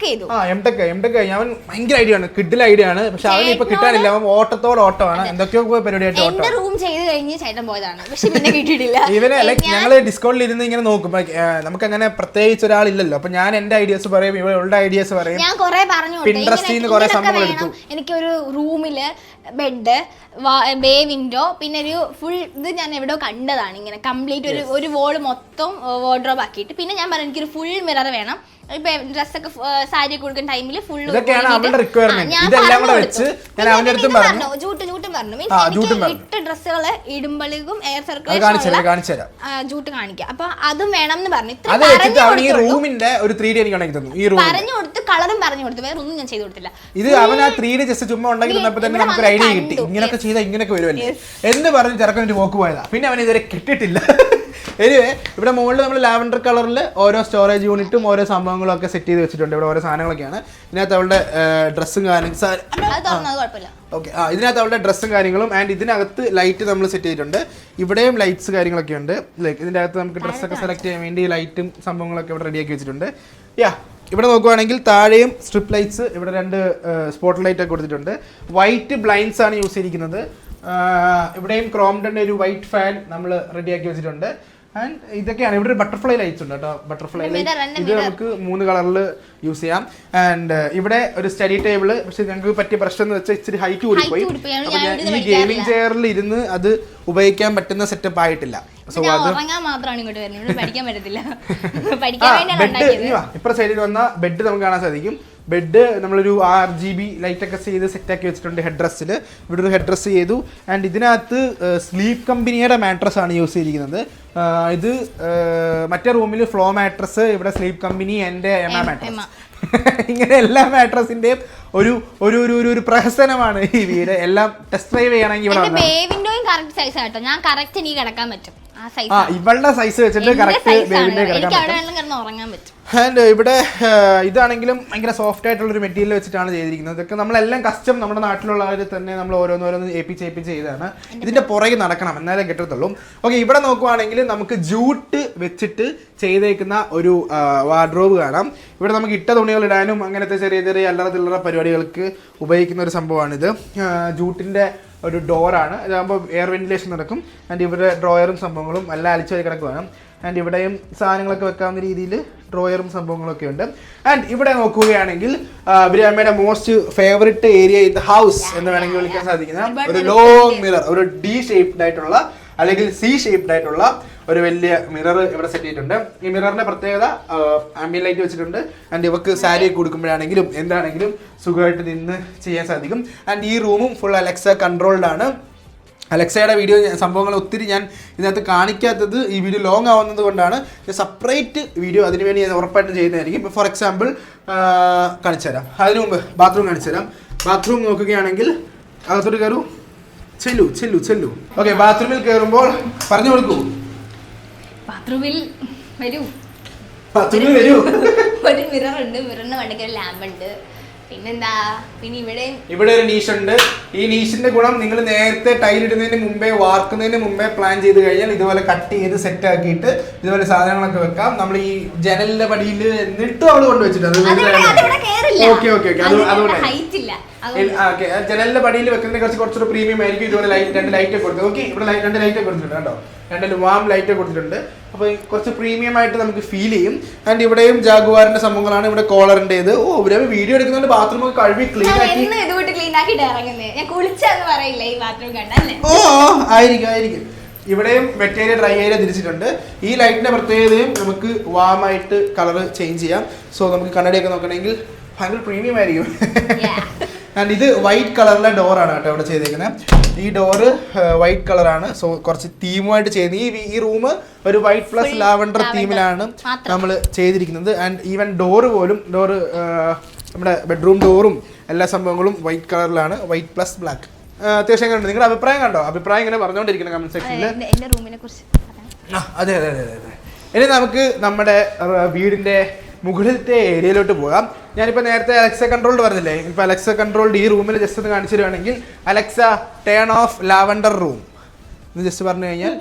എംടെക്. അവൻ ഭയങ്കര ഐഡിയ ആണ്, കിഡിൽ ഐഡിയ ആണ്. പക്ഷെ അവന് ഇപ്പൊ കിട്ടാനില്ല, അവൻ ഓട്ടമാണ്, എന്തൊക്കെയോ പരിപാടിയായിട്ട് ഓട്ടം. എന്റെ റൂം ചെയ്ത് കഴിഞ്ഞ് ചേട്ടൻ പോയതാണ്, പക്ഷെ പിന്നെ കിട്ടിയിട്ടില്ല. ഇവനെ ലൈക്ക് ഞങ്ങള് ഡിസ്കൗണ്ടിൽ ഇരുന്ന് ഇങ്ങനെ നോക്കും, നമുക്ക് അങ്ങനെ പ്രത്യേകിച്ച് ഒരാളില്ലല്ലോ. അപ്പൊ ഞാൻ എന്റെ ഐഡിയാസ് പറയും, ഇവളുടെ ഐഡിയാസ് പറയും. ഞാൻ കുറെ പറഞ്ഞു, പിൻട്രസ്റ്റിന്ന് കുറെ സംഭവങ്ങൾ എടുത്തു. എനിക്കൊരു റൂമില് ബെഡ്, ബേ വിൻഡോ, പിന്നെ ഒരു ഫുൾ ഇത് ഞാൻ എവിടെയോ കണ്ടതാണ്, ഇങ്ങനെ കംപ്ലീറ്റ് ഒരു വോള് മൊത്തം വാർഡ്രോബ് ആക്കിയിട്ട്. പിന്നെ ഞാൻ പറഞ്ഞു എനിക്കൊരു ഫുൾ മിറർ വേണം. ഇപ്പൊ ഡ്രസ്സൊക്കെ സാരി കൊടുക്കുന്ന ടൈമിൽ ഫുൾ ജൂട്ടും പറഞ്ഞു. മീൻസ് ഇട്ട ഡ്രസ്സുകള് ഇടുമ്പോഴേക്കും എയർ സർക്കുലേഷൻ ജൂട്ട് കാണിക്കാം. അപ്പൊ അതും വേണം എന്ന് പറഞ്ഞു. പറഞ്ഞു കൊടുത്ത് കളറും പറഞ്ഞു കൊടുത്തു, വേറെ ഒന്നും ഞാൻ ചെയ്തു കൊടുത്തില്ല. ഇത് അവൻ ആ 3D ജസ്റ്റ് ചുമ്മാ ഉണ്ടാക്കി തന്നപ്പോ തന്നെ നമുക്കൊരു ഐഡിയ കിട്ടി, ഇങ്ങനൊക്കെ ചെയ്താൽ ഇങ്ങനെയൊക്കെ വരുമല്ലേ എന്ന് പറഞ്ഞ് ചെറുക്കൻ പോക്ക് പോയതാ. പിന്നെ അവൻ ഇതുവരെ കിട്ടിയിട്ടില്ല. എനിവേ ഇവിടെ മുകളിൽ നമ്മൾ ലാവൻഡർ കളറിൽ ഓരോ സ്റ്റോറേജ് യൂണിറ്റും ഓരോ സംഭവങ്ങളും ഒക്കെ സെറ്റ് ചെയ്ത് വെച്ചിട്ടുണ്ട്. ഇവിടെ ഓരോ സാധനങ്ങളൊക്കെയാണ്. ഇതിനകത്ത് അവളുടെ ഡ്രസ്സും ഓക്കെ, ഇതിനകത്ത് അവളുടെ ഡ്രസ്സും കാര്യങ്ങളും. ആൻഡ് ഇതിനകത്ത് ലൈറ്റ് നമ്മൾ സെറ്റ് ചെയ്തിട്ടുണ്ട്. ഇവിടെയും ലൈറ്റ്സ് കാര്യങ്ങളൊക്കെ ഉണ്ട്. ലൈക്ക് ഇതിൻ്റെ അകത്ത് നമുക്ക് ഡ്രസ്സൊക്കെ സെലക്ട് ചെയ്യാൻ വേണ്ടി ലൈറ്റും സംഭവങ്ങളൊക്കെ ഇവിടെ റെഡിയാക്കി വെച്ചിട്ടുണ്ട്. ഇവിടെ നോക്കുവാണെങ്കിൽ താഴെയും സ്ട്രിപ്പ് ലൈറ്റ്സ്, ഇവിടെ 2 സ്പോട്ട് ലൈറ്റ് ഒക്കെ കൊടുത്തിട്ടുണ്ട്. വൈറ്റ് ബ്ലൈൻഡ്സ് ആണ് യൂസ് ചെയ്തിരിക്കുന്നത്. ഇവിടെയും ക്രോംഡന്റെ ഒരു വൈറ്റ് ഫാൻ നമ്മൾ റെഡിയാക്കി വെച്ചിട്ടുണ്ട്. ആൻഡ് ഇതൊക്കെയാണ്. ഇവിടെ ഒരു ബട്ടർഫ്ലൈ ലൈറ്റ്സ് ഉണ്ട് കേട്ടോ, ബട്ടർഫ്ലൈ ലൈറ്റ്. ഇത് നമുക്ക് 3 കളറിൽ യൂസ് ചെയ്യാം. ആൻഡ് ഇവിടെ ഒരു സ്റ്റഡി ടേബിൾ. പക്ഷെ ഞങ്ങൾക്ക് പറ്റിയ പ്രശ്നം എന്ന് വെച്ചാൽ ഇച്ചിരി ഹൈറ്റ് കൂടിപ്പോയി. അപ്പൊ ഞാൻ ഈ ഗെയിമിംഗ് ചെയറിൽ ഇരുന്ന് അത് ഉപയോഗിക്കാൻ പറ്റുന്ന സെറ്റപ്പ് ആയിട്ടില്ല. സോ അത് ഇപ്പുറ സൈഡിൽ വന്ന ബെഡ് നമുക്ക് കാണാൻ സാധിക്കും. ബെഡ് നമ്മളൊരു RGB ലൈറ്റൊക്കെ ചെയ്ത് സെറ്റാക്കി വെച്ചിട്ടുണ്ട്. ഹെഡ് ഡ്രസ്സിൽ ഇവിടെ ഒരു ഹെഡ് ഡ്രസ്സ് ചെയ്തു. ആൻഡ് ഇതിനകത്ത് സ്ലീപ്പ് കമ്പനിയുടെ മാട്രസ് ആണ് യൂസ് ചെയ്തിരിക്കുന്നത്. ഇത് മറ്റേ റൂമിൽ ഫ്ലോ മാട്രസ്, ഇവിടെ സ്ലീപ്പ് കമ്പനി, എൻ്റെ എമ മാട്രസ്. ഇങ്ങനെ എല്ലാ മാട്രസിന്റെയും ഒരു ഒരു ഒരു പ്രഹസനമാണ് ഈ വീട്. എല്ലാം ടെസ്റ്റ് ഡ്രൈവ് ചെയ്യണമെങ്കിൽ ഇവിടെ ഇവളുടെ സൈസ് വെച്ചിട്ട് കറക്റ്റ് ഉറങ്ങാൻ പറ്റും. ആൻഡ് ഇവിടെ ഇതാണെങ്കിലും ഭയങ്കര സോഫ്റ്റ് ആയിട്ടുള്ള ഒരു മെറ്റീരിയൽ വെച്ചിട്ടാണ് ചെയ്തിരിക്കുന്നത്. ഇതൊക്കെ നമ്മളെല്ലാം കസ്റ്റം നമ്മുടെ നാട്ടിലുള്ളവർ തന്നെ നമ്മൾ ഓരോന്നോരോന്ന് ഏൽപ്പിച്ച് ചെയ്താണ്. ഇതിന്റെ പുറകെ നടക്കണം, എന്നാലേ കിട്ടത്തുള്ളൂ. ഓക്കെ, ഇവിടെ നോക്കുവാണെങ്കിൽ നമുക്ക് ജൂട്ട് വെച്ചിട്ട് ചെയ്തേക്കുന്ന ഒരു വാർഡ്രോബ് കാണാം. ഇവിടെ നമുക്ക് ഇട്ട തുണികൾ ഇടാനും അങ്ങനത്തെ ചെറിയ ചെറിയ അല്ലറ ചില്ലറ പരിപാടികൾക്ക് ഉപയോഗിക്കുന്ന ഒരു സംഭവമാണിത്. ജൂട്ടിന്റെ ഒരു ഡോറാണ്. ഇതാകുമ്പോൾ എയർ വെന്റിലേഷൻ നടക്കും. ആൻഡ് ഇവിടെ ഡ്രോയറും സംഭവങ്ങളും എല്ലാം അലിച്ചു വരി കിടക്കുകയാണ്. ആൻഡ് ഇവിടെയും സാധനങ്ങളൊക്കെ വെക്കാവുന്ന രീതിയിൽ ഡ്രോയറും സംഭവങ്ങളൊക്കെ ഉണ്ട്. ആൻഡ് ഇവിടെ നോക്കുകയാണെങ്കിൽ ബിരിയാമ്മയുടെ most favourite area in the house എന്ന് വേണമെങ്കിൽ വിളിക്കാൻ സാധിക്കുന്ന ഒരു ലോങ് മിറർ, ഒരു D ഷേപ്ഡ് ആയിട്ടുള്ള അല്ലെങ്കിൽ C ഷേപ്ഡ് ആയിട്ടുള്ള ഒരു വലിയ മിറർ ഇവിടെ സെറ്റ് ചെയ്തിട്ടുണ്ട്. ഈ മിററിന്റെ പ്രത്യേകത ആംബിയൻ ലൈറ്റ് വെച്ചിട്ടുണ്ട്. ആൻഡ് ഇവക്ക് സാരി കൊടുക്കുമ്പോഴാണെങ്കിലും എന്താണെങ്കിലും സുഖമായിട്ട് നിന്ന് ചെയ്യാൻ സാധിക്കും. ആൻഡ് ഈ റൂമും ഫുൾ അലക്സ കൺട്രോൾഡ് ആണ്. അലക്സയുടെ വീഡിയോ സംഭവങ്ങൾ ഒത്തിരി ഞാൻ ഇതിനകത്ത് കാണിക്കാത്തത് ഈ വീഡിയോ ലോങ് ആവുന്നത് കൊണ്ടാണ്. സെപ്പറേറ്റ് വീഡിയോ അതിനുവേണ്ടി ഞാൻ ഉറപ്പായിട്ടും ചെയ്യുന്നതായിരിക്കും. ഇപ്പോൾ ഫോർ എക്സാമ്പിൾ കാണിച്ചു തരാം. അതിനു മുമ്പ് ബാത്റൂം കാണിച്ചു തരാം. ബാത്റൂം നോക്കുകയാണെങ്കിൽ അകത്തോട്ട് കയറൂ, ചെല്ലു. ഓക്കെ, ബാത്റൂമിൽ കയറുമ്പോൾ പറഞ്ഞു കൊടുക്കൂ. ബാത്റൂമിൽ വരൂ. ഒരു മിറർ ഉണ്ട്, മിററിന് വേണ്ടെങ്കിൽ ഒരു ലാമ്പ് ഉണ്ട്. പിന്നെന്താ, പിന്നെ ഇവിടെ ഒരു നീഷ് ഉണ്ട്. ഈ നീഷിന്റെ ഗുണം നിങ്ങൾ നേരത്തെ ടൈൽ ഇടുന്നതിന് മുമ്പേ, വാർക്കുന്നതിന് മുമ്പേ പ്ലാൻ ചെയ്ത് കഴിഞ്ഞാൽ ഇതുപോലെ കട്ട് ചെയ്ത് സെറ്റ് ആക്കിയിട്ട് ഇതുപോലെ സാധനങ്ങളൊക്കെ വെക്കാം. നമ്മൾ ഈ ജനലിന്റെ പടിയിൽ എന്നിട്ടും അവള് കൊണ്ടുവച്ചിട്ടുണ്ട്. ജനലിന്റെ പടിയിൽ വെക്കുന്ന കുറച്ചൊരു പ്രീമിയം ആയിരിക്കും. ഇതുപോലെ 2 ലൈറ്റ് കൊടുത്തു. ഓക്കെ, ഇവിടെ 2 ലൈറ്റ് കൊടുത്തിട്ടുണ്ട് കേട്ടോ. 2 വാം ലൈറ്റ് കൊടുത്തിട്ടുണ്ട്. അപ്പോൾ കുറച്ച് പ്രീമിയം ആയിട്ട് നമുക്ക് ഫീൽ ചെയ്യും. ആൻഡ് ഇവിടെയും ജാഗുവാറിന്റെ സംഭവങ്ങളാണ്. ഇവിടെ കോളറിന്റേത്. ഇവരെ വീഡിയോ എടുക്കുന്നതുകൊണ്ട് ബാത്റൂം ഒക്കെ കഴുകി ക്ലീൻ ആക്കി ആയിരിക്കും. ഇവിടെയും വെറ്റ് ഏരിയ ഡ്രൈ ഏരിയ തിരിച്ചിട്ടുണ്ട്. ഈ ലൈറ്റിന്റെ പ്രത്യേകതയും നമുക്ക് വാമായിട്ട് കളർ ചേഞ്ച് ചെയ്യാം. സോ നമുക്ക് കണ്ണടിയൊക്കെ നോക്കണമെങ്കിൽ ഭയങ്കര പ്രീമിയം ആയിരിക്കും. ആൻഡ് ഇത് വൈറ്റ് കളറിലെ ഡോറാണ് കേട്ടോ ഇവിടെ ചെയ്തേക്കുന്നത്. ഈ ഡോറ് വൈറ്റ് കളറാണ്. സോ കുറച്ച് തീമുമായിട്ട് ചെയ്യുന്നത്. ഈ റൂം ഒരു വൈറ്റ് പ്ലസ് ലാവൻഡർ തീമിലാണ് നമ്മൾ ചെയ്തിരിക്കുന്നത്. ആൻഡ് ഈവൻ ഡോറ് പോലും നമ്മുടെ ബെഡ്റൂം ഡോറും എല്ലാ സംഭവങ്ങളും വൈറ്റ് കളറിലാണ്. White plus black. അത്യാവശ്യം കണ്ടു. നിങ്ങളുടെ അഭിപ്രായം കണ്ടോ? അഭിപ്രായം ഇങ്ങനെ പറഞ്ഞുകൊണ്ടിരിക്കണം കമന്റ് സെക്ഷനിൽ. അതെ അതെ അതെ അതെ. ഇനി നമുക്ക് നമ്മുടെ വീടിന്റെ മുകളിലത്തെ ഏരിയയിലോട്ട് പോകാം. ഞാനിപ്പോൾ നേരത്തെ അലക്സ കൺട്രോൾഡ് പറഞ്ഞില്ലേ, ഇപ്പോൾ അലക്സ കൺട്രോൾഡ് ഈ റൂമിൽ ജസ്റ്റ് ഒന്ന് കാണിച്ചു തരുവാണെങ്കിൽ Alexa turn of lavender room ഇത് ജസ്റ്റ് പറഞ്ഞു കഴിഞ്ഞാൽ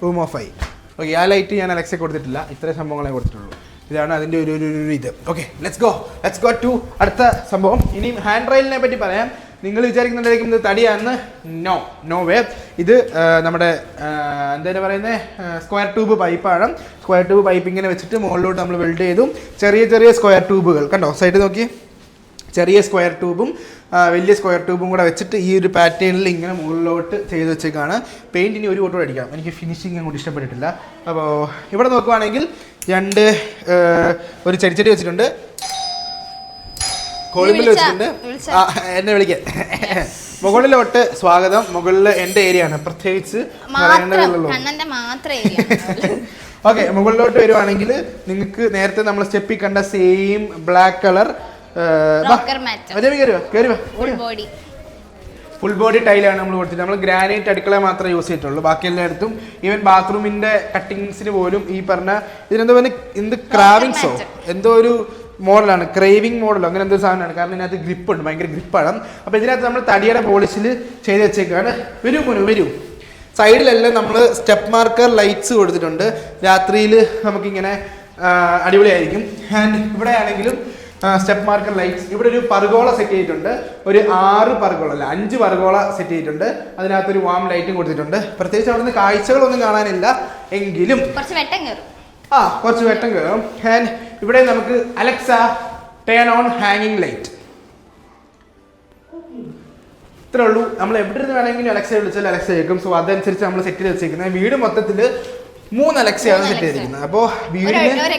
റൂം ഓഫ് ആയി. ഓക്കെ, ആ ലൈറ്റ് ഞാൻ അലക്സ കൊടുത്തിട്ടില്ല, ഇത്രയും സംഭവങ്ങളെ കൊടുത്തിട്ടുള്ളൂ. ഇതാണ് അതിൻ്റെ ഒരു ഇത്. ഓക്കെ, ലെറ്റ്സ് ഗോ ടു അടുത്ത സംഭവം. ഇനി ഹാൻഡ് റെയിലിനെ പറ്റി പറയാം. നിങ്ങൾ വിചാരിക്കുന്നുണ്ടായിരിക്കും ഇത് തടിയാണെന്ന്. No way. ഇത് നമ്മുടെ എന്തായാലും പറയുന്നത് സ്ക്വയർ ട്യൂബ് പൈപ്പാണ്. സ്ക്വയർ ട്യൂബ് പൈപ്പ് ഇങ്ങനെ വെച്ചിട്ട് മുകളിലോട്ട് നമ്മൾ വെൽഡ് ചെയ്തു. ചെറിയ സ്ക്വയർ ട്യൂബുകൾ കണ്ടോ, സൈഡ് നോക്കി, ചെറിയ സ്ക്വയർ ട്യൂബും വലിയ സ്ക്വയർ ട്യൂബും കൂടെ വെച്ചിട്ട് ഈ ഒരു പാറ്റേണിൽ ഇങ്ങനെ മുകളിലോട്ട് ചെയ്ത് വെച്ചേക്കാണ്. പെയിൻറ് ഇനി ഒരു കോട്ടോടെ അടിക്കാം. എനിക്ക് ഫിനിഷിങ് അങ്ങോട്ട് ഇഷ്ടപ്പെട്ടിട്ടില്ല. അപ്പോൾ ഇവിടെ നോക്കുവാണെങ്കിൽ ഒരു ചെടി വെച്ചിട്ടുണ്ട്, കോളിമ്പിൽ വെച്ചിട്ടുണ്ട്. എന്നെ വിളിക്കാൻ മുകളിലോട്ട് സ്വാഗതം. മുകളിൽ എൻ്റെ ഏരിയ ആണ്, പ്രത്യേകിച്ച് ഓക്കെ. മുകളിലോട്ട് വരുവാണെങ്കിൽ നിങ്ങൾക്ക് നേരത്തെ നമ്മൾ സ്റ്റെപ്പിൽ കണ്ട same black colour full body ടൈലാണ് നമ്മൾ കൊടുത്തിട്ട്. നമ്മൾ ഗ്രാനൈറ്റ് അടുക്കള മാത്രമേ യൂസ് ചെയ്തിട്ടുള്ളൂ. ബാക്കി എല്ലായിടത്തും ഈവൻ ബാത്റൂമിന്റെ കട്ടിങ്സിന് പോലും ഈ പറഞ്ഞ ഇതിനെന്തോ എന്ത് ക്രാവിങ്സോ എന്തോ ഒരു മോഡലാണ്, ക്രേവിംഗ് മോഡലോ അങ്ങനെ എന്തോ സാധനമാണ്. കാരണം ഇതിനകത്ത് ഗ്രിപ്പുണ്ട്, ഭയങ്കര ഗ്രിപ്പാണ്. അപ്പോൾ ഇതിനകത്ത് നമ്മൾ തടിയുടെ പോളിഷിൽ ചെയ്ത് വെച്ചേക്കാണ്. വരൂ. സൈഡിലെല്ലാം നമ്മൾ സ്റ്റെപ്പ് മാർക്കർ ലൈറ്റ്സ് കൊടുത്തിട്ടുണ്ട്. രാത്രിയിൽ നമുക്കിങ്ങനെ അടിപൊളിയായിരിക്കും. ആൻഡ് ഇവിടെ ആണെങ്കിലും സ്റ്റെപ്പ് മാർക്കർ ലൈറ്റ്സ്. ഇവിടെ ഒരു പർഗോള സെറ്റ് ചെയ്തിട്ടുണ്ട്. ഒരു 5 പർഗോള സെറ്റ് ചെയ്തിട്ടുണ്ട്. അതിനകത്തൊരു വാം ലൈറ്റും കൊടുത്തിട്ടുണ്ട്. പ്രത്യേകിച്ച് അവിടെ നിന്ന് കാഴ്ചകളൊന്നും കാണാനില്ല എങ്കിലും കുറച്ച് വെട്ടം കയറും. ആൻഡ് ഇവിടെ നമുക്ക് അലക്സ ടേൺ ഓൺ ഹാങ്ങിങ് ലൈറ്റ്. ഇത്രേ ഉള്ളൂ. നമ്മൾ എവിടെ നിന്ന് വേണമെങ്കിലും അലക്സ വിളിച്ചാൽ അലക്സ കേൾക്കും. സോ അതനുസരിച്ച് നമ്മൾ സെറ്റ് ചെയ്ത് വെച്ചേക്കുന്നത്. വീട് മൊത്തത്തിൽ 3 അലക്സയാണ് സെറ്റ് ചെയ്തിരിക്കുന്നത്. അപ്പോൾ വീടിന് ഒരു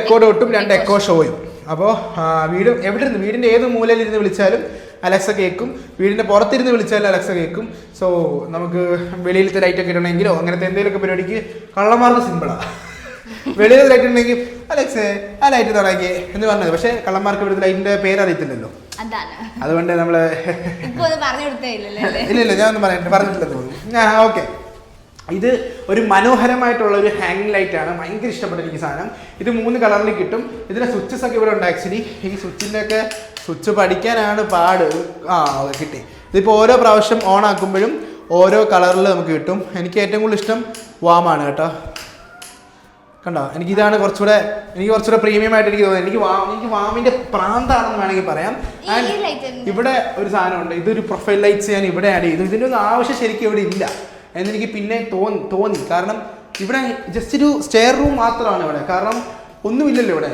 എക്കോ ഡോട്ടും 2 എക്കോ ഷോയും. അപ്പോൾ വീടിന്റെ ഏത് മൂലയിലിരുന്ന് വിളിച്ചാലും അലക്സ കേൾക്കും. വീടിന്റെ പുറത്തിരുന്ന് വിളിച്ചാലും അലക്സ കേൾക്കും. സോ നമുക്ക് വെളിയിലത്തെ ലൈറ്റ് ഒക്കെ ഇടണമെങ്കിലോ അങ്ങനത്തെ എന്തെങ്കിലുമൊക്കെ പരിപാടിക്ക് കള്ളന്മാർക്ക് സിമ്പിളാണ്. വെളിയിൽ ലൈറ്റ് ഉണ്ടെങ്കിൽ അലക്സേ ആ ലൈറ്റ് തുടങ്ങി എന്ന് പറഞ്ഞത്. പക്ഷെ കള്ളന്മാർക്ക് ഇവിടുത്തെ ലൈറ്റിന്റെ പേരറിയത്തില്ലല്ലോ, അതുകൊണ്ട് നമ്മള് ഇല്ല ഞാനൊന്നും പറഞ്ഞിട്ടില്ലെന്ന് തോന്നുന്നു. ഓക്കെ, ഇത് ഒരു മനോഹരമായിട്ടുള്ള ഒരു ഹാങ്ങിങ് ലൈറ്റ് ആണ്. ഭയങ്കര ഇഷ്ടപ്പെട്ട എനിക്ക് സാധനം. ഇത് 3 കളറിൽ കിട്ടും. ഇതിന്റെ സ്വിച്ചസ് ഒക്കെ ഇവിടെ ഉണ്ട്. ആക്ച്വലി ഈ സ്വിച്ച് പഠിക്കാനാണ് പാട്. കിട്ടി. ഇതിപ്പോൾ ഓരോ പ്രാവശ്യം ഓൺ ആക്കുമ്പോഴും ഓരോ കളറിൽ നമുക്ക് കിട്ടും. എനിക്ക് ഏറ്റവും കൂടുതൽ ഇഷ്ടം വാമാണ് കേട്ടോ. കണ്ടോ, എനിക്കിതാണ് കുറച്ചുകൂടെ പ്രീമിയം ആയിട്ട് എനിക്ക് തോന്നുന്നത്. എനിക്ക് വാമിന്റെ പ്രാന്താണെന്ന് വേണമെങ്കിൽ പറയാം. ഇവിടെ ഒരു സാധനമുണ്ട്, ഇതൊരു പ്രൊഫൈൽ ലൈറ്റ്സ് ഞാൻ ഇവിടെ ആഡ് ചെയ്തു. ഇതിൻ്റെ ഒന്നും ആവശ്യം ശരിക്കും ഇവിടെ ഇല്ല എന്നെനിക്ക് പിന്നെ തോന്നി. കാരണം ഇവിടെ ജസ്റ്റ് ഒരു സ്റ്റെയർ റൂം മാത്രമാണ് ഇവിടെ. കാരണം ഒന്നുമില്ലല്ലോ ഇവിടെ.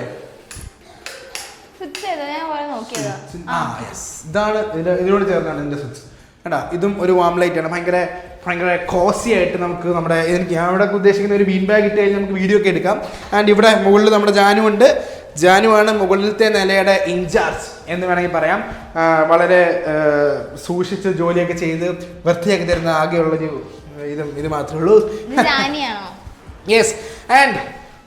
ഇതാണ് ഇതിനോട് ചേർന്നാണ് എൻ്റെ സ്വിച്ച്. കേട്ടാ, ഇതും ഒരു വാം ലൈറ്റ് ആണ്. ഭയങ്കര കോസി ആയിട്ട് നമുക്ക് എനിക്ക് ഞാൻ ഇവിടെ ഉദ്ദേശിക്കുന്ന ഒരു ബീൻ ബാഗ് ഇട്ട് കഴിഞ്ഞാൽ നമുക്ക് വീഡിയോ ഒക്കെ എടുക്കാം. ആൻഡ് ഇവിടെ മുകളിൽ നമ്മുടെ ജാനുവാണ് മുകളിലത്തെ നിലയുടെ ഇൻചാർജ് എന്ന് വേണമെങ്കിൽ പറയാം. വളരെ സൂക്ഷിച്ച് ജോലിയൊക്കെ ചെയ്ത് വൃത്തിയാക്കി തരുന്ന ആകെയുള്ളൊരു ഇത് മാത്രമേ ഉള്ളൂ. Yes, and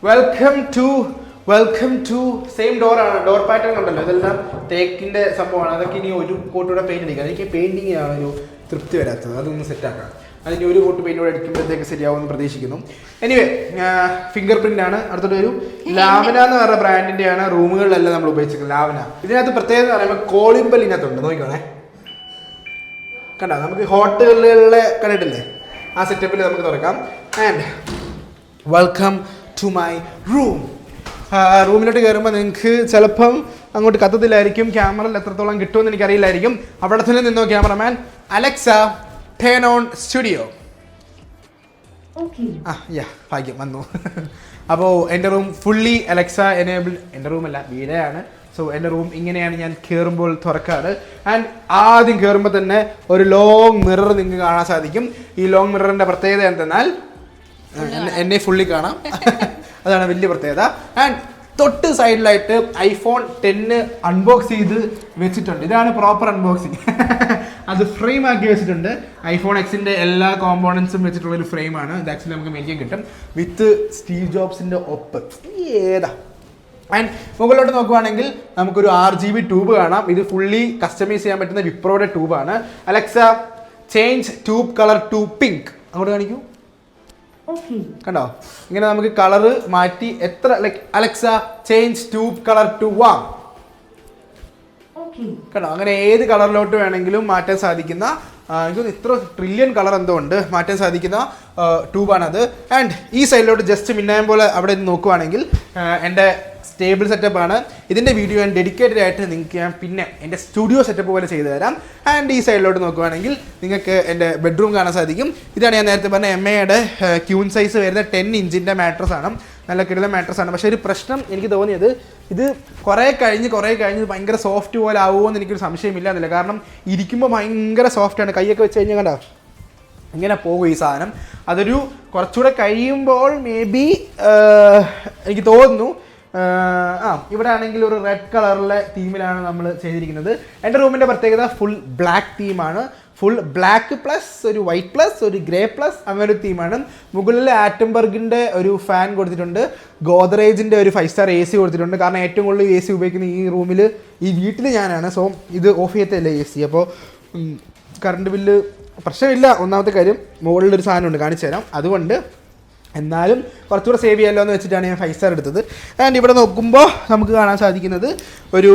welcome to same ഡോറാണ്. ഡോർ പാറ്റേൺ ഉണ്ടല്ലോ, ഇതെല്ലാം തേക്കിന്റെ സംഭവമാണ്. അതൊക്കെ ഇനി ഒരു കോട്ടൂടെ പെയിന്റ് അടിക്കാം. എനിക്ക് പെയിന്റിങ്ങിനാണ് ഒരു തൃപ്തി വരാത്തത്. അതൊന്ന് സെറ്റാക്കാം. അതിന് ഒരു കോട്ട് പെയിന്റ് കൂടെ അടിക്കുമ്പോഴത്തേക്ക് ശരിയാവുമെന്ന് പ്രതീക്ഷിക്കുന്നു. എനിവേ, ഫിംഗർ പ്രിന്റ് ആണ്. അടുത്തോട്ട് ഒരു ലാവന എന്ന് പറയുന്ന ബ്രാൻഡിന്റെ ആണ് റൂമുകളിലെല്ലാം നമ്മൾ ഉപയോഗിച്ചിരിക്കുന്നത്. ലാവന. ഇതിനകത്ത് പ്രത്യേകത എന്ന് പറയുമ്പോൾ കോളിമ്പൽ ഇതിനകത്തുണ്ട്. നോക്കിക്കോണേ, കണ്ടോ, നമുക്ക് ഹോട്ടലുകളിലെ കണ്ടിട്ടില്ലേ, ആ സെറ്റപ്പിൽ നമുക്ക് തുറക്കാം. And welcome to my room. റൂമിലോട്ട് കയറുമ്പോൾ നിങ്ങൾക്ക് ചിലപ്പം അങ്ങോട്ട് കത്തത്തില്ലായിരിക്കും. ക്യാമറയിൽ എത്രത്തോളം കിട്ടുമെന്ന് എനിക്കറിയില്ലായിരിക്കും. അവിടെ തന്നെ നിന്നോ cameraman. Alexa turn on studio. ഭാഗ്യം വന്നു. അപ്പോൾ എൻ്റെ റൂം ഫുള്ളി അലക്സ എനേബിൾഡ്. എൻ്റെ റൂമല്ല, വീടാണ്. സോ എൻ്റെ റൂം ഇങ്ങനെയാണ് ഞാൻ കയറുമ്പോൾ തുറക്കാറ്. ആൻഡ് ആദ്യം കയറുമ്പോൾ തന്നെ ഒരു ലോങ് മിറർ നിങ്ങൾക്ക് കാണാൻ സാധിക്കും. ഈ ലോങ് മിററിൻ്റെ പ്രത്യേകത എന്തെന്നാൽ എന്നെ ഫുള്ളി കാണാം. അതാണ് വലിയ പ്രത്യേകത. ആൻഡ് തൊട്ട് സൈഡിലായിട്ട് iPhone 10 അൺബോക്സ് ചെയ്ത് വെച്ചിട്ടുണ്ട്. ഇതാണ് പ്രോപ്പർ അൺബോക്സിങ്. അത് ഫ്രെയിം ആക്കി വെച്ചിട്ടുണ്ട്. iPhone Xന്റെ എല്ലാ കോമ്പോണൻസും വെച്ചിട്ടുള്ളൊരു ഫ്രെയിമാണ്. ഇത് ആക്ച്വലി നമുക്ക് മേടിക്കാൻ കിട്ടും വിത്ത് സ്റ്റീവ് ജോബ്സിൻ്റെ ഒപ്പ്. ഏതാ. ആൻഡ് മുകളിലോട്ട് നോക്കുവാണെങ്കിൽ നമുക്കൊരു RGB ട്യൂബ് കാണാം. ഇത് ഫുള്ളി കസ്റ്റമൈസ് ചെയ്യാൻ പറ്റുന്ന വിപ്രോയുടെ ട്യൂബാണ്. Alexa change tube colour to pink. അങ്ങോട്ട് കാണിക്കൂ. കണ്ടോ, ഇങ്ങനെ നമുക്ക് കളറ് മാറ്റി എത്ര like Alexa change tube colour to warm. കണ്ടോ, അങ്ങനെ ഏത് കളറിലോട്ട് വേണമെങ്കിലും മാറ്റാൻ സാധിക്കുന്ന എനിക്ക് ഇത്ര ട്രില്യൺ കളർ എന്തോ ഉണ്ട് മാറ്റാൻ സാധിക്കുന്ന ട്യൂബാണത്. ആൻഡ് ഈ സൈഡിലോട്ട് ജസ്റ്റ് മിന്നായം പോലെ അവിടെ നോക്കുവാണെങ്കിൽ എൻ്റെ സ്റ്റേബിൾ സെറ്റപ്പാണ്. ഇതിൻ്റെ വീഡിയോ ഞാൻ ഡെഡിക്കേറ്റഡ് ആയിട്ട് നിങ്ങൾക്ക് ഞാൻ പിന്നെ എൻ്റെ സ്റ്റുഡിയോ സെറ്റപ്പ് പോലെ ചെയ്തു തരാം. ആൻഡ് ഈ സൈഡിലോട്ട് നോക്കുവാണെങ്കിൽ നിങ്ങൾക്ക് എൻ്റെ ബെഡ്റൂം കാണാൻ സാധിക്കും. ഇതാണ് ഞാൻ നേരത്തെ പറഞ്ഞ MAയുടെ ക്യൂൺ സൈസ് വരുന്ന 10 ഇഞ്ചിൻ്റെ മാട്രസ് ആണ്. നല്ല കിടിലൻ മാട്രസ് ആണ്. പക്ഷേ ഒരു പ്രശ്നം എനിക്ക് തോന്നിയത് ഇത് കുറേ കഴിഞ്ഞ് ഭയങ്കര സോഫ്റ്റ് പോലെ ആവുമോ എന്ന് എനിക്കൊരു സംശയമില്ല എന്നില്ല. കാരണം ഇരിക്കുമ്പോൾ ഭയങ്കര സോഫ്റ്റാണ്. കൈയൊക്കെ വെച്ച് കഴിഞ്ഞാൽ കണ്ടോ ഇങ്ങനെ പോകും ഈ സാധനം. അതൊരു കുറച്ചുകൂടെ കഴിയുമ്പോൾ മേ ബി എനിക്ക് തോന്നുന്നു ഇവിടെ ആണെങ്കിൽ ഒരു റെഡ് കളറിലെ തീമിലാണ് നമ്മൾ ചെയ്തിരിക്കുന്നത്. എൻ്റെ റൂമിൻ്റെ പ്രത്യേകത ഫുൾ ബ്ലാക്ക് തീമാണ്. ഫുൾ ബ്ലാക്ക് പ്ലസ് ഒരു വൈറ്റ് പ്ലസ് ഒരു ഗ്രേ പ്ലസ് അങ്ങനെ ഒരു തീമാണ്. മുകളിൽ ആറ്റംബർഗിൻ്റെ ഒരു ഫാൻ കൊടുത്തിട്ടുണ്ട്. ഗോദ്രേജിൻ്റെ ഒരു 5 സ്റ്റാർ AC കൊടുത്തിട്ടുണ്ട്. കാരണം ഏറ്റവും കൂടുതൽ AC ഉപയോഗിക്കുന്ന ഈ റൂമിൽ ഈ വീട്ടിൽ ഞാനാണ്. സോ ഇത് ഓഫ് ചെയ്യത്തല്ലേ AC. അപ്പോൾ കറണ്ട് ബില്ല് പ്രശ്നമില്ല. ഒന്നാമത്തെ കാര്യം മുകളിലൊരു സാധനമുണ്ട്, കാണിച്ചു തരാം. അതുകൊണ്ട് എന്നാലും കുറച്ചുകൂടെ സേവ് ചെയ്യാമല്ലോ എന്ന് വെച്ചിട്ടാണ് ഞാൻ 5 സ്റ്റാർ എടുത്തത്. ആൻഡ് ഇവിടെ നോക്കുമ്പോൾ നമുക്ക് കാണാൻ സാധിക്കുന്നത് ഒരു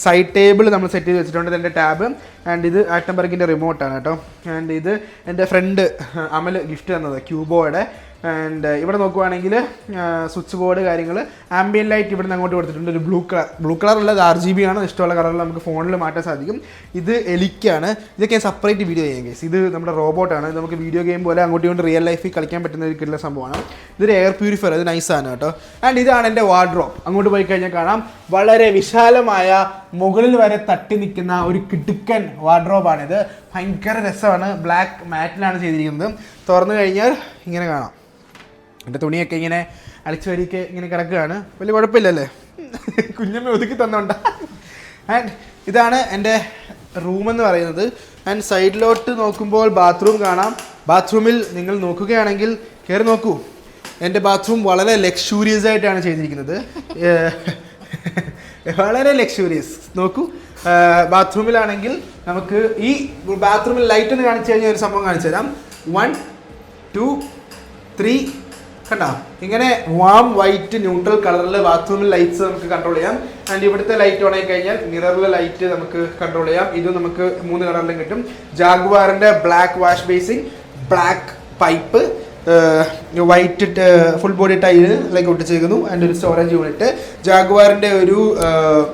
സൈഡ് ടേബിൾ നമ്മൾ സെറ്റ് ചെയ്ത് വെച്ചിട്ടുണ്ട്. ഇതെൻ്റെ ടാബ്. ആൻഡ് ഇത് ആറ്റംബർഗിൻ്റെ റിമോട്ടാണ് കേട്ടോ. ആൻഡ് ഇത് എൻ്റെ ഫ്രണ്ട് അമൽ ഗിഫ്റ്റ് തന്നത് ക്യൂബോയുടെ. ആൻഡ് ഇവിടെ നോക്കുവാണെങ്കിൽ സ്വിച്ച് ബോർഡ് കാര്യങ്ങൾ ആംബിയൻ ലൈറ്റ് ഇവിടെ നിന്ന് അങ്ങോട്ട് കൊടുത്തിട്ടുണ്ട്. ഒരു ബ്ലൂ കളർ ഉള്ളത് RGB ആണ്. ഇഷ്ടമുള്ള കളറിൽ നമുക്ക് ഫോണിൽ മാറ്റാൻ സാധിക്കും. ഇത് എലിക്കാണ്. ഇതൊക്കെ ഞാൻ സെപ്പറേറ്റ് വീഡിയോ ചെയ്യാം ഗൈസ്. ഇത് നമ്മുടെ റോബോട്ടാണ്. നമുക്ക് വീഡിയോ ഗെയിം പോലെ അങ്ങോട്ടും ഇങ്ങോട്ട് റിയൽ ലൈഫിൽ കളിക്കാൻ പറ്റുന്ന ഒരു കിട്ടുന്ന സംഭവമാണ്. ഇതൊരു എയർ പ്യൂരിഫയർ. അത് നൈസാണ് കേട്ടോ. ആൻഡ് ഇതാണ് എൻ്റെ വാർഡ്രോബ്. അങ്ങോട്ട് പോയി കഴിഞ്ഞാൽ കാണാം വളരെ വിശാലമായ മുകളിൽ വരെ തട്ടി നിൽക്കുന്ന ഒരു കിടുക്കൻ വാർഡ്രോബാണിത്. ഭയങ്കര രസമാണ്. ബ്ലാക്ക് മാറ്റിലാണ് ചെയ്തിരിക്കുന്നത്. തുറന്നു കഴിഞ്ഞാൽ ഇങ്ങനെ കാണാം എൻ്റെ തുണിയൊക്കെ ഇങ്ങനെ അടിച്ചു വരിക്ക് ഇങ്ങനെ കിടക്കുകയാണ്. വലിയ കുഴപ്പമില്ലല്ലേ, കുഞ്ഞമ്മ ഒതുക്കി തന്നോണ്ട. ആൻഡ് ഇതാണ് എൻ്റെ റൂമെന്ന് പറയുന്നത്. ആൻഡ് സൈഡിലോട്ട് നോക്കുമ്പോൾ ബാത്റൂം കാണാം. ബാത്റൂമിൽ നിങ്ങൾ നോക്കുകയാണെങ്കിൽ കയറി നോക്കൂ. എൻ്റെ ബാത്റൂം വളരെ ലക്ഷൂറിയസ് ആയിട്ടാണ് ചെയ്തിരിക്കുന്നത്. വളരെ ലക്ഷൂറിയസ്. നോക്കൂ, ബാത്റൂമിലാണെങ്കിൽ നമുക്ക് ഈ ബാത്റൂമിൽ ലൈറ്റ് ഒന്ന് കാണിച്ചു കഴിഞ്ഞാൽ ഒരു സംഭവം കാണിച്ചു തരാം. 1 2 3 കണ്ടോ, ഇങ്ങനെ വാം വൈറ്റ് ന്യൂട്രൽ കളറിൽ ബാത്റൂമിൽ ലൈറ്റ്സ് നമുക്ക് കൺട്രോൾ ചെയ്യാം. ആൻഡ് ഇവിടുത്തെ ലൈറ്റ് ഓൺ ആയി കഴിഞ്ഞാൽ മിററിലെ ലൈറ്റ് നമുക്ക് കൺട്രോൾ ചെയ്യാം. ഇത് നമുക്ക് 3 കളറിലും കിട്ടും. ജാഗ്വാറിൻ്റെ black wash basin, black pipe, white full body ടൈലിലേക്ക് ഒട്ടിച്ചേക്കുന്നു. ആൻഡ് ഒരു സ്റ്റോറേജ് യൂണിറ്റ്. ജാഗ്വാറിൻ്റെ ഒരു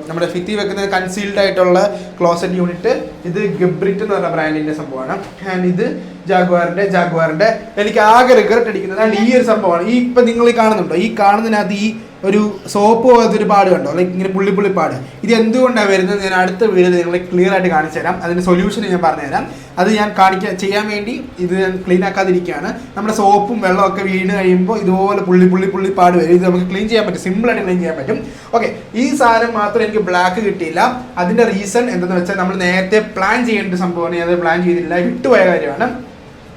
നമ്മുടെ ഫിത്തി വെക്കുന്ന കൺസീൽഡ് ആയിട്ടുള്ള ക്ലോസറ്റ് യൂണിറ്റ്. ഇത് ഗബ്രിറ്റ് എന്ന് പറഞ്ഞ ബ്രാൻഡിൻ്റെ സംഭവമാണ്. ആൻഡ് ഇത് ജാഗ്വാറിൻ്റെ എനിക്ക് ആകെ റിഗ്രറ്റ് അടിക്കുന്നത് ഈ ഒരു സംഭവമാണ്. ഈ ഇപ്പം നിങ്ങൾ ഈ കാണുന്നുണ്ടോ, ഈ കാണുന്നതിനകത്ത് ഈ ഒരു സോപ്പ് പോലത്തൊരു പാട് കണ്ടോ, ലൈക്ക് ഇങ്ങനെ പുള്ളി പാട്. ഇത് എന്തുകൊണ്ടാണ് വരുന്നത് ഞാൻ അടുത്ത വീഡിയോയിൽ നിങ്ങളെ ക്ലിയർ ആയിട്ട് കാണിച്ചു തരാം. അതിൻ്റെ സൊല്യൂഷൻ ഞാൻ പറഞ്ഞുതരാം. അത് ഞാൻ ചെയ്യാൻ വേണ്ടി ഇത് ഞാൻ ക്ലീൻ ആക്കാതിരിക്കുകയാണ്. നമ്മുടെ സോപ്പും വെള്ളമൊക്കെ വീണ് കഴിയുമ്പോൾ ഇതുപോലെ പുള്ളി പാട് വരും. ഇത് നമുക്ക് ക്ലീൻ ചെയ്യാൻ പറ്റും, സിമ്പിളായിട്ട് ക്ലീൻ ചെയ്യാൻ പറ്റും. ഓക്കെ, ഈ സാധനം മാത്രം എനിക്ക് ബ്ലാക്ക് കിട്ടിയില്ല. അതിൻ്റെ റീസൺ എന്തെന്ന് വെച്ചാൽ നമ്മൾ നേരത്തെ പ്ലാൻ ചെയ്യേണ്ട സംഭവമാണ്. ഞാൻ അത് പ്ലാൻ ചെയ്തിട്ടില്ല, വിട്ടുപോയ കാര്യമാണ്.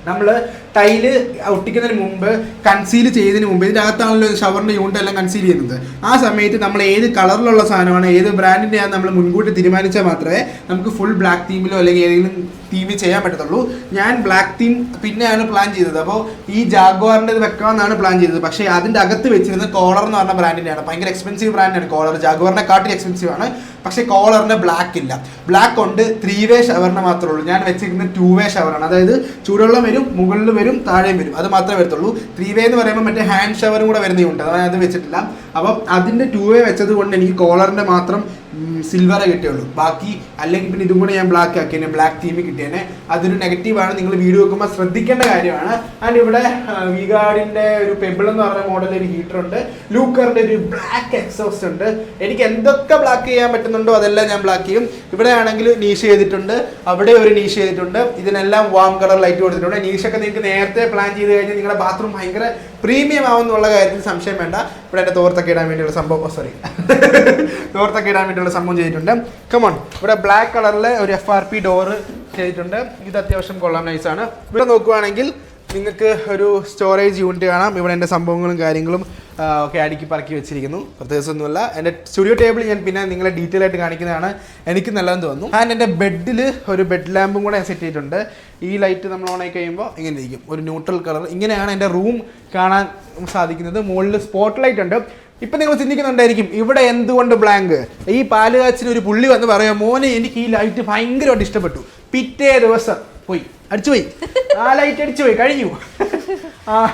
നമ്മൾ ടൈല് ഒട്ടിക്കുന്നതിന് മുമ്പ് കൺസീൽ ചെയ്തതിന് മുമ്പ് ഇതിൻ്റെ അകത്താണല്ലോ ഷവറിൻ്റെ യൂണിറ്റ് എല്ലാം കൺസീൽ ചെയ്യുന്നത്. ആ സമയത്ത് നമ്മൾ ഏത് കളറിലുള്ള സാധനമാണ് ഏത് ബ്രാൻഡിൻ്റെയാണ് നമ്മൾ മുൻകൂട്ടി തീരുമാനിച്ചാൽ മാത്രമേ നമുക്ക് ഫുൾ ബ്ലാക്ക് തീമിലോ അല്ലെങ്കിൽ ഏതെങ്കിലും തീമിൽ ചെയ്യാൻ പറ്റത്തുള്ളൂ. ഞാൻ ബ്ലാക്ക് തീം പിന്നെയാണ് പ്ലാൻ ചെയ്തത്. അപ്പോൾ ഈ ജാഗ്വാറിൻ്റെ വെക്കാമെന്നാണ് പ്ലാൻ ചെയ്തത്. പക്ഷേ അതിൻ്റെ അകത്ത് വെച്ചിരുന്നത് കോളർ എന്ന് പറഞ്ഞ ബ്രാൻഡിൻ്റെയാണ്. ഭയങ്കര എക്സ്പെൻസീവ് ബ്രാൻഡാണ് കോളർ. ജാഗ്വാറിനെ കാട്ടി എക്സ്പെൻസീവ് ആണ്. പക്ഷേ കോളറിന് ബ്ലാക്ക് ഇല്ല. ബ്ലാക്ക് കൊണ്ട് 3 വേ ഷവറിന് മാത്രമേ ഉള്ളൂ. ഞാൻ വെച്ചിരിക്കുന്നത് 2 വേ ഷവറാണ്. അതായത് ചൂടുവെള്ളം വരും, മുകളിൽ വരും, താഴെയും വരും. അത് മാത്രമേ വരത്തുള്ളൂ. 3 വേ എന്ന് പറയുമ്പോൾ മറ്റേ ഹാൻഡ് ഷവറും കൂടെ വരുന്നതുണ്ട്. അതാണ് അത് വെച്ചിട്ടില്ല. അപ്പം അതിൻ്റെ 2 വെച്ചത് കൊണ്ട് എനിക്ക് കോളറിൻ്റെ മാത്രം സിൽവറേ കിട്ടിയുള്ളൂ. ബാക്കി അല്ലെങ്കിൽ പിന്നെ ഇതും കൂടെ ഞാൻ ബ്ലാക്ക് ആക്കിയേനെ, ബ്ലാക്ക് തീമിൽ കിട്ടിയേനെ. അതൊരു നെഗറ്റീവാണ്, നിങ്ങൾ വീഡിയോ വെക്കുമ്പോൾ ശ്രദ്ധിക്കേണ്ട കാര്യമാണ്. ആൻഡ് ഇവിടെ വിഗാർഡിൻ്റെ ഒരു പെബിൾ എന്ന് പറഞ്ഞ മോഡൽ ഒരു ഹീറ്റർ ഉണ്ട്, ലൂക്കറിൻ്റെ ഒരു ബ്ലാക്ക് എക്സോസ്റ്റ് ഉണ്ട്. എനിക്ക് എന്തൊക്കെ ബ്ലാക്ക് ചെയ്യാൻ പറ്റുന്നുണ്ടോ അതെല്ലാം ഞാൻ ബ്ലാക്ക് ചെയ്യും. ഇവിടെ ആണെങ്കിൽ നീഷ് ചെയ്തിട്ടുണ്ട്, അവിടെ ഒരു നീഷ് ചെയ്തിട്ടുണ്ട്, ഇതിനെല്ലാം വാം കളർ ലൈറ്റ് കൊടുത്തിട്ടുണ്ട്. നീഷൊക്കെ നിങ്ങൾക്ക് നേരത്തെ പ്ലാൻ ചെയ്ത് കഴിഞ്ഞാൽ നിങ്ങളുടെ ബാത്റൂം ഭയങ്കര പ്രീമിയം ആവുമെന്നുള്ള കാര്യത്തിൽ സംശയം വേണ്ട. ഇവിടെ എൻ്റെ തോർത്തൊക്കെ ഇടാൻ വേണ്ടിയുള്ള സംഭവം, തോർത്തൊക്കെ ഇടാൻ വേണ്ടിയുള്ള സംഭവം ചെയ്തിട്ടുണ്ട്. കമോൺ, ഇവിടെ ബ്ലാക്ക് കളറിലെ ഒരു FRP ഡോറ് ചെയ്തിട്ടുണ്ട്. ഇത് അത്യാവശ്യം കൊള്ളാം, നൈസാണ്. ഇവിടെ നോക്കുവാണെങ്കിൽ നിങ്ങൾക്ക് ഒരു സ്റ്റോറേജ് യൂണിറ്റ് കാണാം. ഇവിടെ എൻ്റെ സംഭവങ്ങളും കാര്യങ്ങളും ഒക്കെ അടുക്കി പറക്കി വെച്ചിരിക്കുന്നു. പ്രത്യേകിച്ചൊന്നുമില്ല. എൻ്റെ സ്റ്റുഡിയോ ടേബിൾ ഞാൻ പിന്നെ നിങ്ങളെ ഡീറ്റെയിൽ ആയിട്ട് കാണിക്കുന്നതാണ്, എനിക്ക് നല്ലതെന്ന് തോന്നുന്നു. ആൻഡ് എൻ്റെ ബെഡിൽ ഒരു ബെഡ് ലാമ്പും കൂടെ സെറ്റ് ചെയ്തിട്ടുണ്ട്. ഈ ലൈറ്റ് നമ്മൾ ഓൺ ആയി കഴിയുമ്പോൾ ഇങ്ങനെ ഇരിക്കും, ഒരു ന്യൂട്രൽ കളർ. ഇങ്ങനെയാണ് എൻ്റെ റൂം കാണാൻ സാധിക്കുന്നത്. മുകളിൽ സ്പോട്ട് ലൈറ്റ് ഉണ്ട്. ഇപ്പം നിങ്ങൾ ചിന്തിക്കുന്നുണ്ടായിരിക്കും ഇവിടെ എന്തുകൊണ്ട് ബ്ലാങ്ക്. ഈ പാലുകാച്ചിന് ഒരു പുള്ളി വന്ന് പറയാം, മോനെ എനിക്ക് ഈ ലൈറ്റ് ഭയങ്കരമായിട്ട് ഇഷ്ടപ്പെട്ടു. പിറ്റേ ദിവസം പോയി അടിച്ചുപോയി, ആ ലൈറ്റ് അടിച്ചുപോയി, കഴിഞ്ഞു.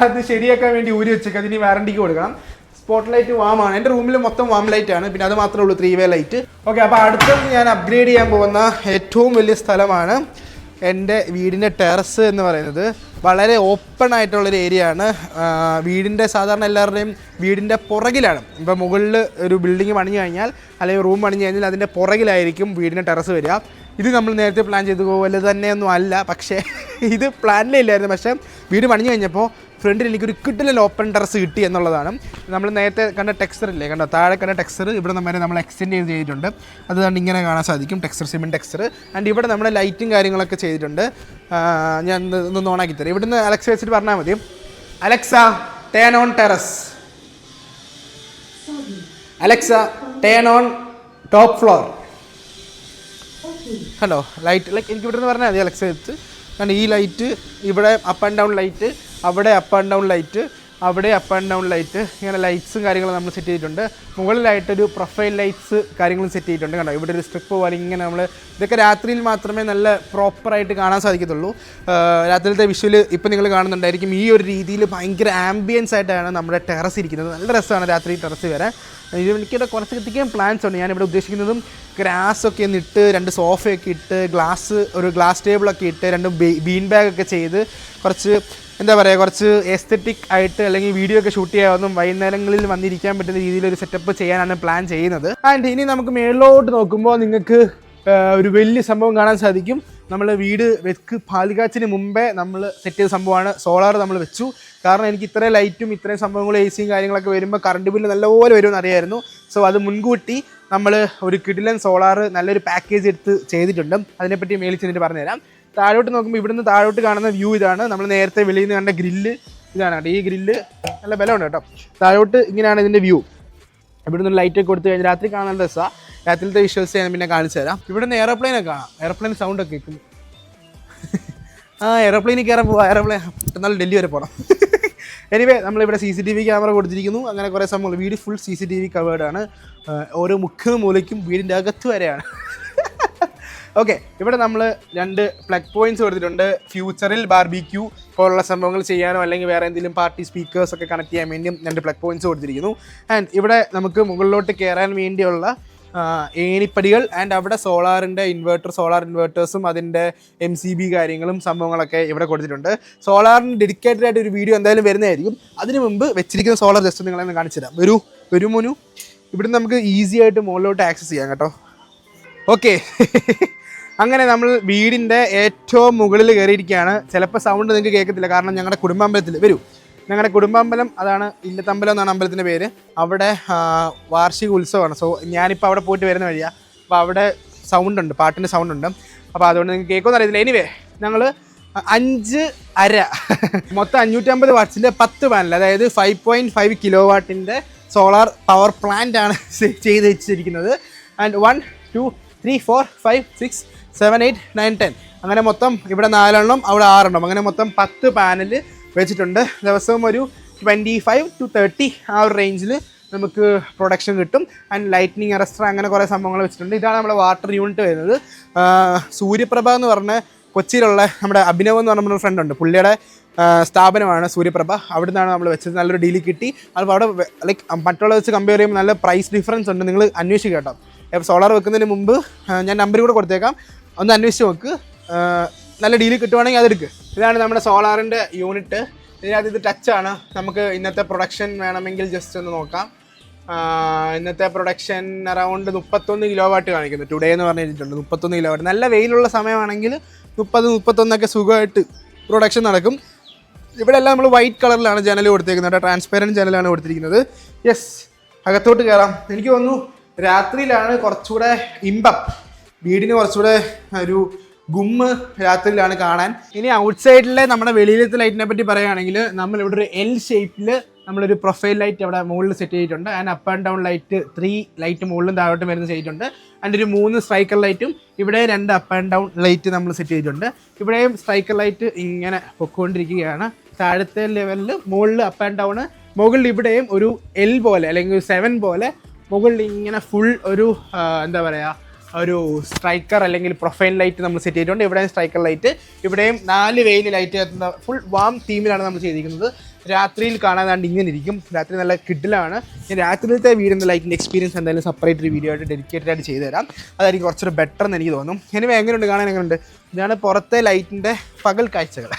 അത് ശരിയാക്കാൻ വേണ്ടി ഊരി വെച്ചേക്ക്, അതിന് വാറണ്ടിക്ക് കൊടുക്കണം. സ്പോട്ട് ലൈറ്റ് വാമാണ്. എൻ്റെ റൂമിൽ മൊത്തം വാം ലൈറ്റ് ആണ്, പിന്നെ അത് മാത്രമേ ഉള്ളൂ 3 വേ ലൈറ്റ്. ഓക്കെ, അപ്പോൾ അടുത്തത് ഞാൻ അപ്ഗ്രേഡ് ചെയ്യാൻ പോകുന്ന ഏറ്റവും വലിയ സ്ഥലമാണ് എൻ്റെ വീടിൻ്റെ ടെറസ് എന്ന് പറയുന്നത്. വളരെ ഓപ്പൺ ആയിട്ടുള്ളൊരു ഏരിയ ആണ്. വീടിൻ്റെ സാധാരണ എല്ലാവരുടെയും വീടിൻ്റെ പുറകിലാണ്. ഇപ്പോൾ മുകളിൽ ഒരു ബിൽഡിംഗ് പണിഞ്ഞു കഴിഞ്ഞാൽ അല്ലെങ്കിൽ റൂം പണിഞ്ഞു കഴിഞ്ഞാൽ അതിൻ്റെ പുറകിലായിരിക്കും വീടിൻ്റെ ടെറസ് വരിക. ഇത് നമ്മൾ നേരത്തെ പ്ലാൻ ചെയ്ത് പോലെ തന്നെയൊന്നും അല്ല, പക്ഷേ ഇത് പ്ലാനിലില്ലായിരുന്നു. പക്ഷേ വീട് പണിഞ്ഞു കഴിഞ്ഞപ്പോൾ ഫ്രണ്ടിൽ എനിക്കൊരു കിട്ടില്ല ഓപ്പൺ ടെറസ് കിട്ടി എന്നുള്ളതാണ്. നമ്മൾ നേരത്തെ കണ്ട ടെക്സ്ചർ ഇല്ലേ, കണ്ടോ, താഴെ കണ്ട ടെക്സ്ചർ ഇവിടെ നമ്മൾ എക്സ്റ്റെൻഡ് ചെയ്തിട്ടുണ്ട്. അത് കണ്ട് ഇങ്ങനെ കാണാൻ സാധിക്കും, ടെക്സ്ചർ, സിമെൻറ്റ് ടെക്സ്ചർ. ആൻഡ് ഇവിടെ നമ്മുടെ ലൈറ്റും കാര്യങ്ങളൊക്കെ ചെയ്തിട്ടുണ്ട്. ഞാൻ ഒന്ന് ഓണാക്കി തരാം. ഇവിടുന്ന് അലക്സ വെച്ചിട്ട് പറഞ്ഞാൽ മതി, Alexa turn on terrace, Alexa turn on top floor. Hello, light like എനിക്ക് ഇവിടെ നിന്ന് പറഞ്ഞാൽ മതി അലക്സ വെച്ച്. കാരണം ഈ ലൈറ്റ് ഇവിടെ അപ്പ് ആൻഡ് ഡൗൺ ലൈറ്റ്, അവിടെ അപ്പ് ആൻഡ് ഡൗൺ ലൈറ്റ്, അവിടെ അപ്പ് ആൻഡ് ഡൗൺ ലൈറ്റ്, ഇങ്ങനെ ലൈറ്റ്സും കാര്യങ്ങളും നമ്മൾ സെറ്റ് ചെയ്തിട്ടുണ്ട്. മുകളിലായിട്ടൊരു പ്രൊഫൈൽ ലൈറ്റ്സ് കാര്യങ്ങളും സെറ്റ് ചെയ്തിട്ടുണ്ട്. കണ്ടോ, ഇവിടെ ഒരു സ്ട്രിപ്പ് പോലെ ഇങ്ങനെ നമ്മൾ, ഇതൊക്കെ രാത്രിയിൽ മാത്രമേ നല്ല പ്രോപ്പറായിട്ട് കാണാൻ സാധിക്കത്തുള്ളൂ. രാത്രിയിലത്തെ വിഷ്വൽ ഇപ്പം നിങ്ങൾ കാണുന്നുണ്ടായിരിക്കും. ഈ ഒരു രീതിയിൽ ഭയങ്കര ആംബിയൻസ് ആയിട്ടാണ് നമ്മുടെ ടെറസ് ഇരിക്കുന്നത്. നല്ല രസമാണ് രാത്രി ടെറസ് വരാൻ. എനിക്കിവിടെ കുറച്ചധികം പ്ലാൻസ് ഉണ്ട്. ഞാനിവിടെ ഉദ്ദേശിക്കുന്നതും ഗ്രാസൊക്കെ ഒന്ന് ഇട്ട്, 2 സോഫയൊക്കെ ഇട്ട്, ഒരു ഗ്ലാസ് ടേബിളൊക്കെ ഇട്ട്, 2 ബീൻ ബാഗൊക്കെ ചെയ്ത്, കുറച്ച് എന്താ പറയുക, കുറച്ച് എസ്തെറ്റിക് ആയിട്ട് അല്ലെങ്കിൽ വീഡിയോ ഒക്കെ ഷൂട്ട് ചെയ്യാവുന്ന വൈകുന്നേരങ്ങളിൽ വന്നിരിക്കാൻ പറ്റുന്ന രീതിയിലൊരു സെറ്റപ്പ് ചെയ്യാനാണ് പ്ലാൻ ചെയ്യുന്നത്. ആൻഡ് ഇനി നമുക്ക് മേളിലോട്ട് നോക്കുമ്പോൾ നിങ്ങൾക്ക് ഒരു വലിയ സംഭവം കാണാൻ സാധിക്കും. നമ്മൾ വീട് പാലുകാച്ചിന് മുമ്പേ നമ്മൾ സെറ്റ് ചെയ്ത സംഭവമാണ്. സോളാർ നമ്മൾ വെച്ചു. കാരണം എനിക്ക് ഇത്രയും ലൈറ്റും ഇത്രയും സംഭവങ്ങളും AC കാര്യങ്ങളൊക്കെ വരുമ്പോൾ കറണ്ട് ബില്ല് നല്ലപോലെ വരുമെന്ന് അറിയായിരുന്നു. സോ അത് മുൻകൂട്ടി നമ്മൾ ഒരു കിടിലൻ സോളാർ നല്ലൊരു പാക്കേജ് എടുത്ത് ചെയ്തിട്ടുണ്ട്. അതിനെപ്പറ്റി മേളിൽ ചെന്നിട്ട് പറഞ്ഞുതരാം. താഴോട്ട് നോക്കുമ്പോൾ ഇവിടുന്ന് താഴോട്ട് കാണുന്ന വ്യൂ ഇതാണ്. നമ്മൾ നേരത്തെ വെളിയിൽ നിന്ന് കണ്ട ഗ്രില്ല് ഇതാണ് കേട്ടോ. ഈ ഗ്രില്ല് നല്ല ബലമുണ്ട് കേട്ടോ. താഴോട്ട് ഇങ്ങനെയാണ് ഇതിൻ്റെ വ്യൂ. ഇവിടുന്ന് ലൈറ്റൊക്കെ കൊടുത്ത് കഴിഞ്ഞാൽ രാത്രി കാണാൻ രസമാണ്. രാത്രിയിലത്തെ വിഷ്വൽസ് ഞാൻ പിന്നെ കാണിച്ചു തരാം. ഇവിടുന്ന് എയർപ്ലെയിനൊക്കെ കാണാം. എയർപ്ലെയിൻ സൗണ്ടൊക്കെ കേൾക്കും. എയർപ്ലെയിനിൽ കയറാൻ പോവാം. എയർപ്ലെയിൻ എന്നാലും ഡൽഹി വരെ പോകണം. എനിവേ, നമ്മളിവിടെ CCTV ക്യാമറ കൊടുത്തിരിക്കുന്നു. അങ്ങനെ കുറേ സംഭവങ്ങൾ. വീട് ഫുൾ CCTV കവേർഡാണ്. ഓരോ മുക്കും മൂലയ്ക്കും വീടിൻ്റെ അകത്ത് വരെയാണ്. ഓക്കെ, ഇവിടെ നമ്മൾ 2 പ്ലഗ് പോയിന്റ്സ് കൊടുത്തിട്ടുണ്ട്. ഫ്യൂച്ചറിൽ ബാർബിക്യൂ പോലുള്ള സംഭവങ്ങൾ ചെയ്യാനോ അല്ലെങ്കിൽ വേറെ എന്തെങ്കിലും പാർട്ടി സ്പീക്കേഴ്സ് ഒക്കെ കണക്ട് ചെയ്യാൻ വേണ്ടിയും 2 പ്ലഗ് പോയിന്റ്സ് കൊടുത്തിരിക്കുന്നു. ആൻഡ് ഇവിടെ നമുക്ക് മുകളിലോട്ട് കയറാൻ വേണ്ടിയുള്ള ഏണിപ്പടികൾ. ആൻഡ് അവിടെ സോളാർ ഇൻവേർട്ടേഴ്സും അതിൻ്റെ MCB കാര്യങ്ങളും സംഭവങ്ങളൊക്കെ ഇവിടെ കൊടുത്തിട്ടുണ്ട്. സോളാറിന് ഡെഡിക്കേറ്റഡ് ആയിട്ട് ഒരു വീഡിയോ എന്തായാലും വരുന്നതായിരിക്കും. അതിന് മുമ്പ് വെച്ചിരിക്കുന്ന സോളാർ ജസ്റ്റ് നിങ്ങളെ കാണിച്ചു തരാം. ഒരു മോനു ഇവിടുന്ന് നമുക്ക് ഈസി ആയിട്ട് മുകളിലോട്ട് ആക്സസ് ചെയ്യാം കേട്ടോ. ഓക്കെ, അങ്ങനെ നമ്മൾ വീടിൻ്റെ ഏറ്റവും മുകളിൽ കയറിയിരിക്കുകയാണ്. ചിലപ്പോൾ സൗണ്ട് നിങ്ങൾക്ക് കേൾക്കത്തില്ല, കാരണം ഞങ്ങളുടെ കുടുംബാമ്പലത്തിൽ ഞങ്ങളുടെ കുടുംബാമ്പലം, അതാണ് ഇല്ലത്തമ്പലം എന്നാണ് അമ്പലത്തിൻ്റെ പേര്. അവിടെ വാർഷിക ഉത്സവമാണ്. സോ ഞാനിപ്പോൾ അവിടെ പോയിട്ട് വരുന്ന വഴിയാണ്. അപ്പോൾ അവിടെ സൗണ്ട് ഉണ്ട്, പാട്ടിൻ്റെ സൗണ്ട് ഉണ്ട്. അപ്പോൾ അതുകൊണ്ട് നിങ്ങൾക്ക് കേൾക്കുമെന്ന് അറിയത്തില്ല. എനിവേ, ഞങ്ങൾ 5.5 മൊത്തം 550 വാട്ട്സിൻ്റെ 10 പാനൽ, അതായത് 5.5 കിലോ വാട്ടിൻ്റെ സോളാർ പവർ പ്ലാന്റ് ആണ് ചെയ്ത് വെച്ചിരിക്കുന്നത്. ആൻഡ് 1 2 3 4 5 6 7 8 9 10 അങ്ങനെ മൊത്തം ഇവിടെ 4 എണ്ണം, അവിടെ 6 എണ്ണം, അങ്ങനെ മൊത്തം 10 പാനൽ വെച്ചിട്ടുണ്ട്. ദിവസവും ഒരു 25 to 30 ആ ഒരു റേഞ്ചിൽ നമുക്ക് പ്രൊഡക്ഷൻ കിട്ടും. ആൻഡ് ലൈറ്റ്നിങ് അറസ്റ്റർ അങ്ങനെ കുറേ സംഭവങ്ങൾ വെച്ചിട്ടുണ്ട്. ഇതാണ് നമ്മുടെ വാട്ടർ യൂണിറ്റ് വരുന്നത്. സൂര്യപ്രഭ എന്ന് പറഞ്ഞ കൊച്ചിയിലുള്ള നമ്മുടെ അഭിനവ് എന്ന് പറഞ്ഞ നമ്മുടെ ഫ്രണ്ട് ഉണ്ട്, പുള്ളിയുടെ സ്ഥാപനമാണ് സൂര്യപ്രഭ. അവിടെ നിന്നാണ് നമ്മൾ വെച്ചത്. നല്ലൊരു ഡീൽ കിട്ടി. അപ്പോൾ അവിടെ ലൈക്ക് മറ്റുള്ള വെച്ച് കമ്പയർ ചെയ്യുമ്പോൾ നല്ല പ്രൈസ് ഡിഫറൻസ് ഉണ്ട്. നിങ്ങൾ അന്വേഷിക്കുക കേട്ടോ. സോളാർ വെക്കുന്നതിന് മുമ്പ് ഞാൻ നമ്പർ കൂടെ കൊടുത്തേക്കാം, ഒന്ന് അന്വേഷിച്ച് നോക്ക്. നല്ല ഡീൽ കിട്ടുവാണെങ്കിൽ അതെടുക്ക്. ഇതാണ് നമ്മുടെ സോളാറിൻ്റെ യൂണിറ്റ്. ഇതിനകത്ത് ഇത് ടച്ചാണ്. നമുക്ക് ഇന്നത്തെ പ്രൊഡക്ഷൻ വേണമെങ്കിൽ ജസ്റ്റ് ഒന്ന് നോക്കാം. ഇന്നത്തെ പ്രൊഡക്ഷൻ അറൗണ്ട് 31 കിലോ വാട്ട് കാണിക്കുന്നു. ടുഡേ എന്ന് പറഞ്ഞിട്ടുണ്ട് 31 കിലോ വാട്ട്. നല്ല വെയിലുള്ള സമയമാണെങ്കിൽ 30-31 സുഖമായിട്ട് പ്രൊഡക്ഷൻ നടക്കും. ഇവിടെ എല്ലാം നമ്മൾ വൈറ്റ് കളറിലാണ് ജനൽ കൊടുത്തേക്കുന്നത്, ട്രാൻസ്പെറൻറ്റ് ജനലാണ് കൊടുത്തിരിക്കുന്നത്. യെസ്, അകത്തോട്ട് കയറാം. എനിക്ക് തോന്നുന്നു രാത്രിയിലാണ് കുറച്ചുകൂടെ ഇമ്പം, വീടിന് കുറച്ചുകൂടെ ഒരു ഗുമ്മ് രാത്രിയിലാണ് കാണാൻ. ഇനി ഔട്ട് സൈഡിലെ നമ്മുടെ വെളിയിലത്തെ ലൈറ്റിനെ പറ്റി പറയുകയാണെങ്കിൽ നമ്മളിവിടെ ഒരു എൽ ഷേപ്പിൽ നമ്മളൊരു പ്രൊഫൈൽ ലൈറ്റ് അവിടെ മുകളിൽ സെറ്റ് ചെയ്തിട്ടുണ്ട്. And up and down light 3 light മുകളിലും താഴോട്ടും വരുന്ന ചെയ്തിട്ടുണ്ട്. ആൻഡ് ഒരു 3 സ്ട്രൈക്കർ ലൈറ്റും ഇവിടെ 2 അപ്പ് ആൻഡ് ഡൗൺ ലൈറ്റ് നമ്മൾ സെറ്റ് ചെയ്തിട്ടുണ്ട്. ഇവിടെയും സ്ട്രൈക്കർ ലൈറ്റ് ഇങ്ങനെ പൊക്കോണ്ടിരിക്കുകയാണ്. താഴത്തെ ലെവലിൽ മുകളിൽ അപ്പ് ആൻഡ് ഡൗൺ, മുകളിൽ ഇവിടെയും ഒരു എൽ പോലെ അല്ലെങ്കിൽ ഒരു 7 പോലെ മുകളിൽ ഇങ്ങനെ ഫുൾ ഒരു എന്താ പറയുക, ഒരു സ്ട്രൈക്കർ അല്ലെങ്കിൽ പ്രൊഫൈൽ ലൈറ്റ് നമ്മൾ സെറ്റ് ചെയ്തിട്ടുണ്ട്. ഇവിടെയും സ്ട്രൈക്കർ ലൈറ്റ്, ഇവിടെയും 4 വെയിൽ ലൈറ്റ് കത്തുന്ന ഫുൾ വാം തീമിലാണ് നമ്മൾ ചെയ്തിരിക്കുന്നത്. രാത്രിയിൽ കാണാതാണ്ട് ഇങ്ങനെ ഇരിക്കും. രാത്രി നല്ല കിഡിലാണ്. ഞാൻ രാത്രിയിലത്തെ വീടിൻ്റെ ലൈറ്റിൻ്റെ എക്സ്പീരിയൻസ് എന്തായാലും സെപ്പറേറ്റ് ഒരു വീഡിയോ ആയിട്ട് ഡെഡിക്കേറ്റഡ് ആയിട്ട് ചെയ്തു തരാം. അതായിരിക്കും കുറച്ചൊരു ബെറ്റർ എന്ന് എനിക്ക് തോന്നും. എനിവേ എങ്ങനെയുണ്ട് കാണാൻ, എങ്ങനെയുണ്ട്? ഇതാണ് പുറത്തെ ലൈറ്റിൻ്റെ പകൽ കാഴ്ചകൾ.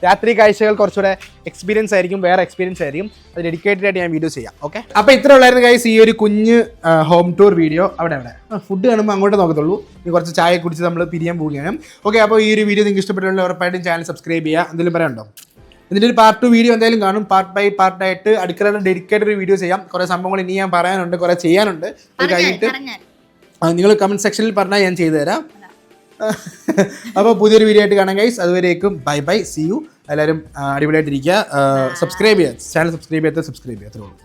രാത്രി കാഴ്ചകൾ കുറച്ചുകൂടെ എക്സ്പീരിയൻസ് ആയിരിക്കും, വേറെ എക്സ്പീരിയൻസ് ആയിരിക്കും. അത് ഡെഡിക്കേറ്റഡ് ആയിട്ട് ഞാൻ വീഡിയോ ചെയ്യാം. ഓക്കെ, അപ്പോൾ ഇത്ര ഉള്ളായിരുന്നു ഗൈസ് ഈ ഒരു കുഞ്ഞ് ഹോം ടൂർ വീഡിയോ. അവിടെ ഫുഡ് കാണുമ്പോൾ അങ്ങോട്ട് നോക്കത്തുള്ളൂ. ഇനി കുറച്ച് ചായ കുടിച്ച് നമ്മൾ പിരിയാൻ പോവുകയാണ്. ഓക്കെ, അപ്പോൾ ഈ ഒരു വീഡിയോ നിങ്ങൾക്ക് ഇഷ്ടപ്പെട്ടുള്ള ഉറപ്പായിട്ടും ചാനൽ സബ്സ്ക്രൈബ് ചെയ്യുക. എന്തെങ്കിലും പറയാനുണ്ടോ? ഇതിൻ്റെ ഒരു പാർട്ട് 2 വീഡിയോ എന്തായാലും കാണും. പാർട്ട് ബൈ പാർട്ടായിട്ട് അടുക്കളയുടെ ഡെഡിക്കേറ്റഡ് ഒരു വീഡിയോ ചെയ്യാം. കുറേ സംഭവങ്ങൾ ഇനി ഞാൻ പറയാനുണ്ട്, കുറേ ചെയ്യാനുണ്ട്. അത് കഴിഞ്ഞിട്ട് നിങ്ങൾ കമൻറ്റ് സെക്ഷനിൽ പറഞ്ഞാൽ ഞാൻ ചെയ്തു തരാം. അപ്പോൾ പുതിയൊരു വീഡിയോ ആയിട്ട് കാണാം ഗൈസ്. അതുവരേക്കും ബൈ ബൈ, സി യു. എല്ലാവരും അടിപൊളിയായിട്ടിരിക്കുക. സബ്സ്ക്രൈബ് ചെയ്യുക, ചാനൽ സബ്സ്ക്രൈബ് ചെയ്യാത്ത സബ്സ്ക്രൈബ് ചെയ്യുക. അത്രേ ഉള്ളൂ.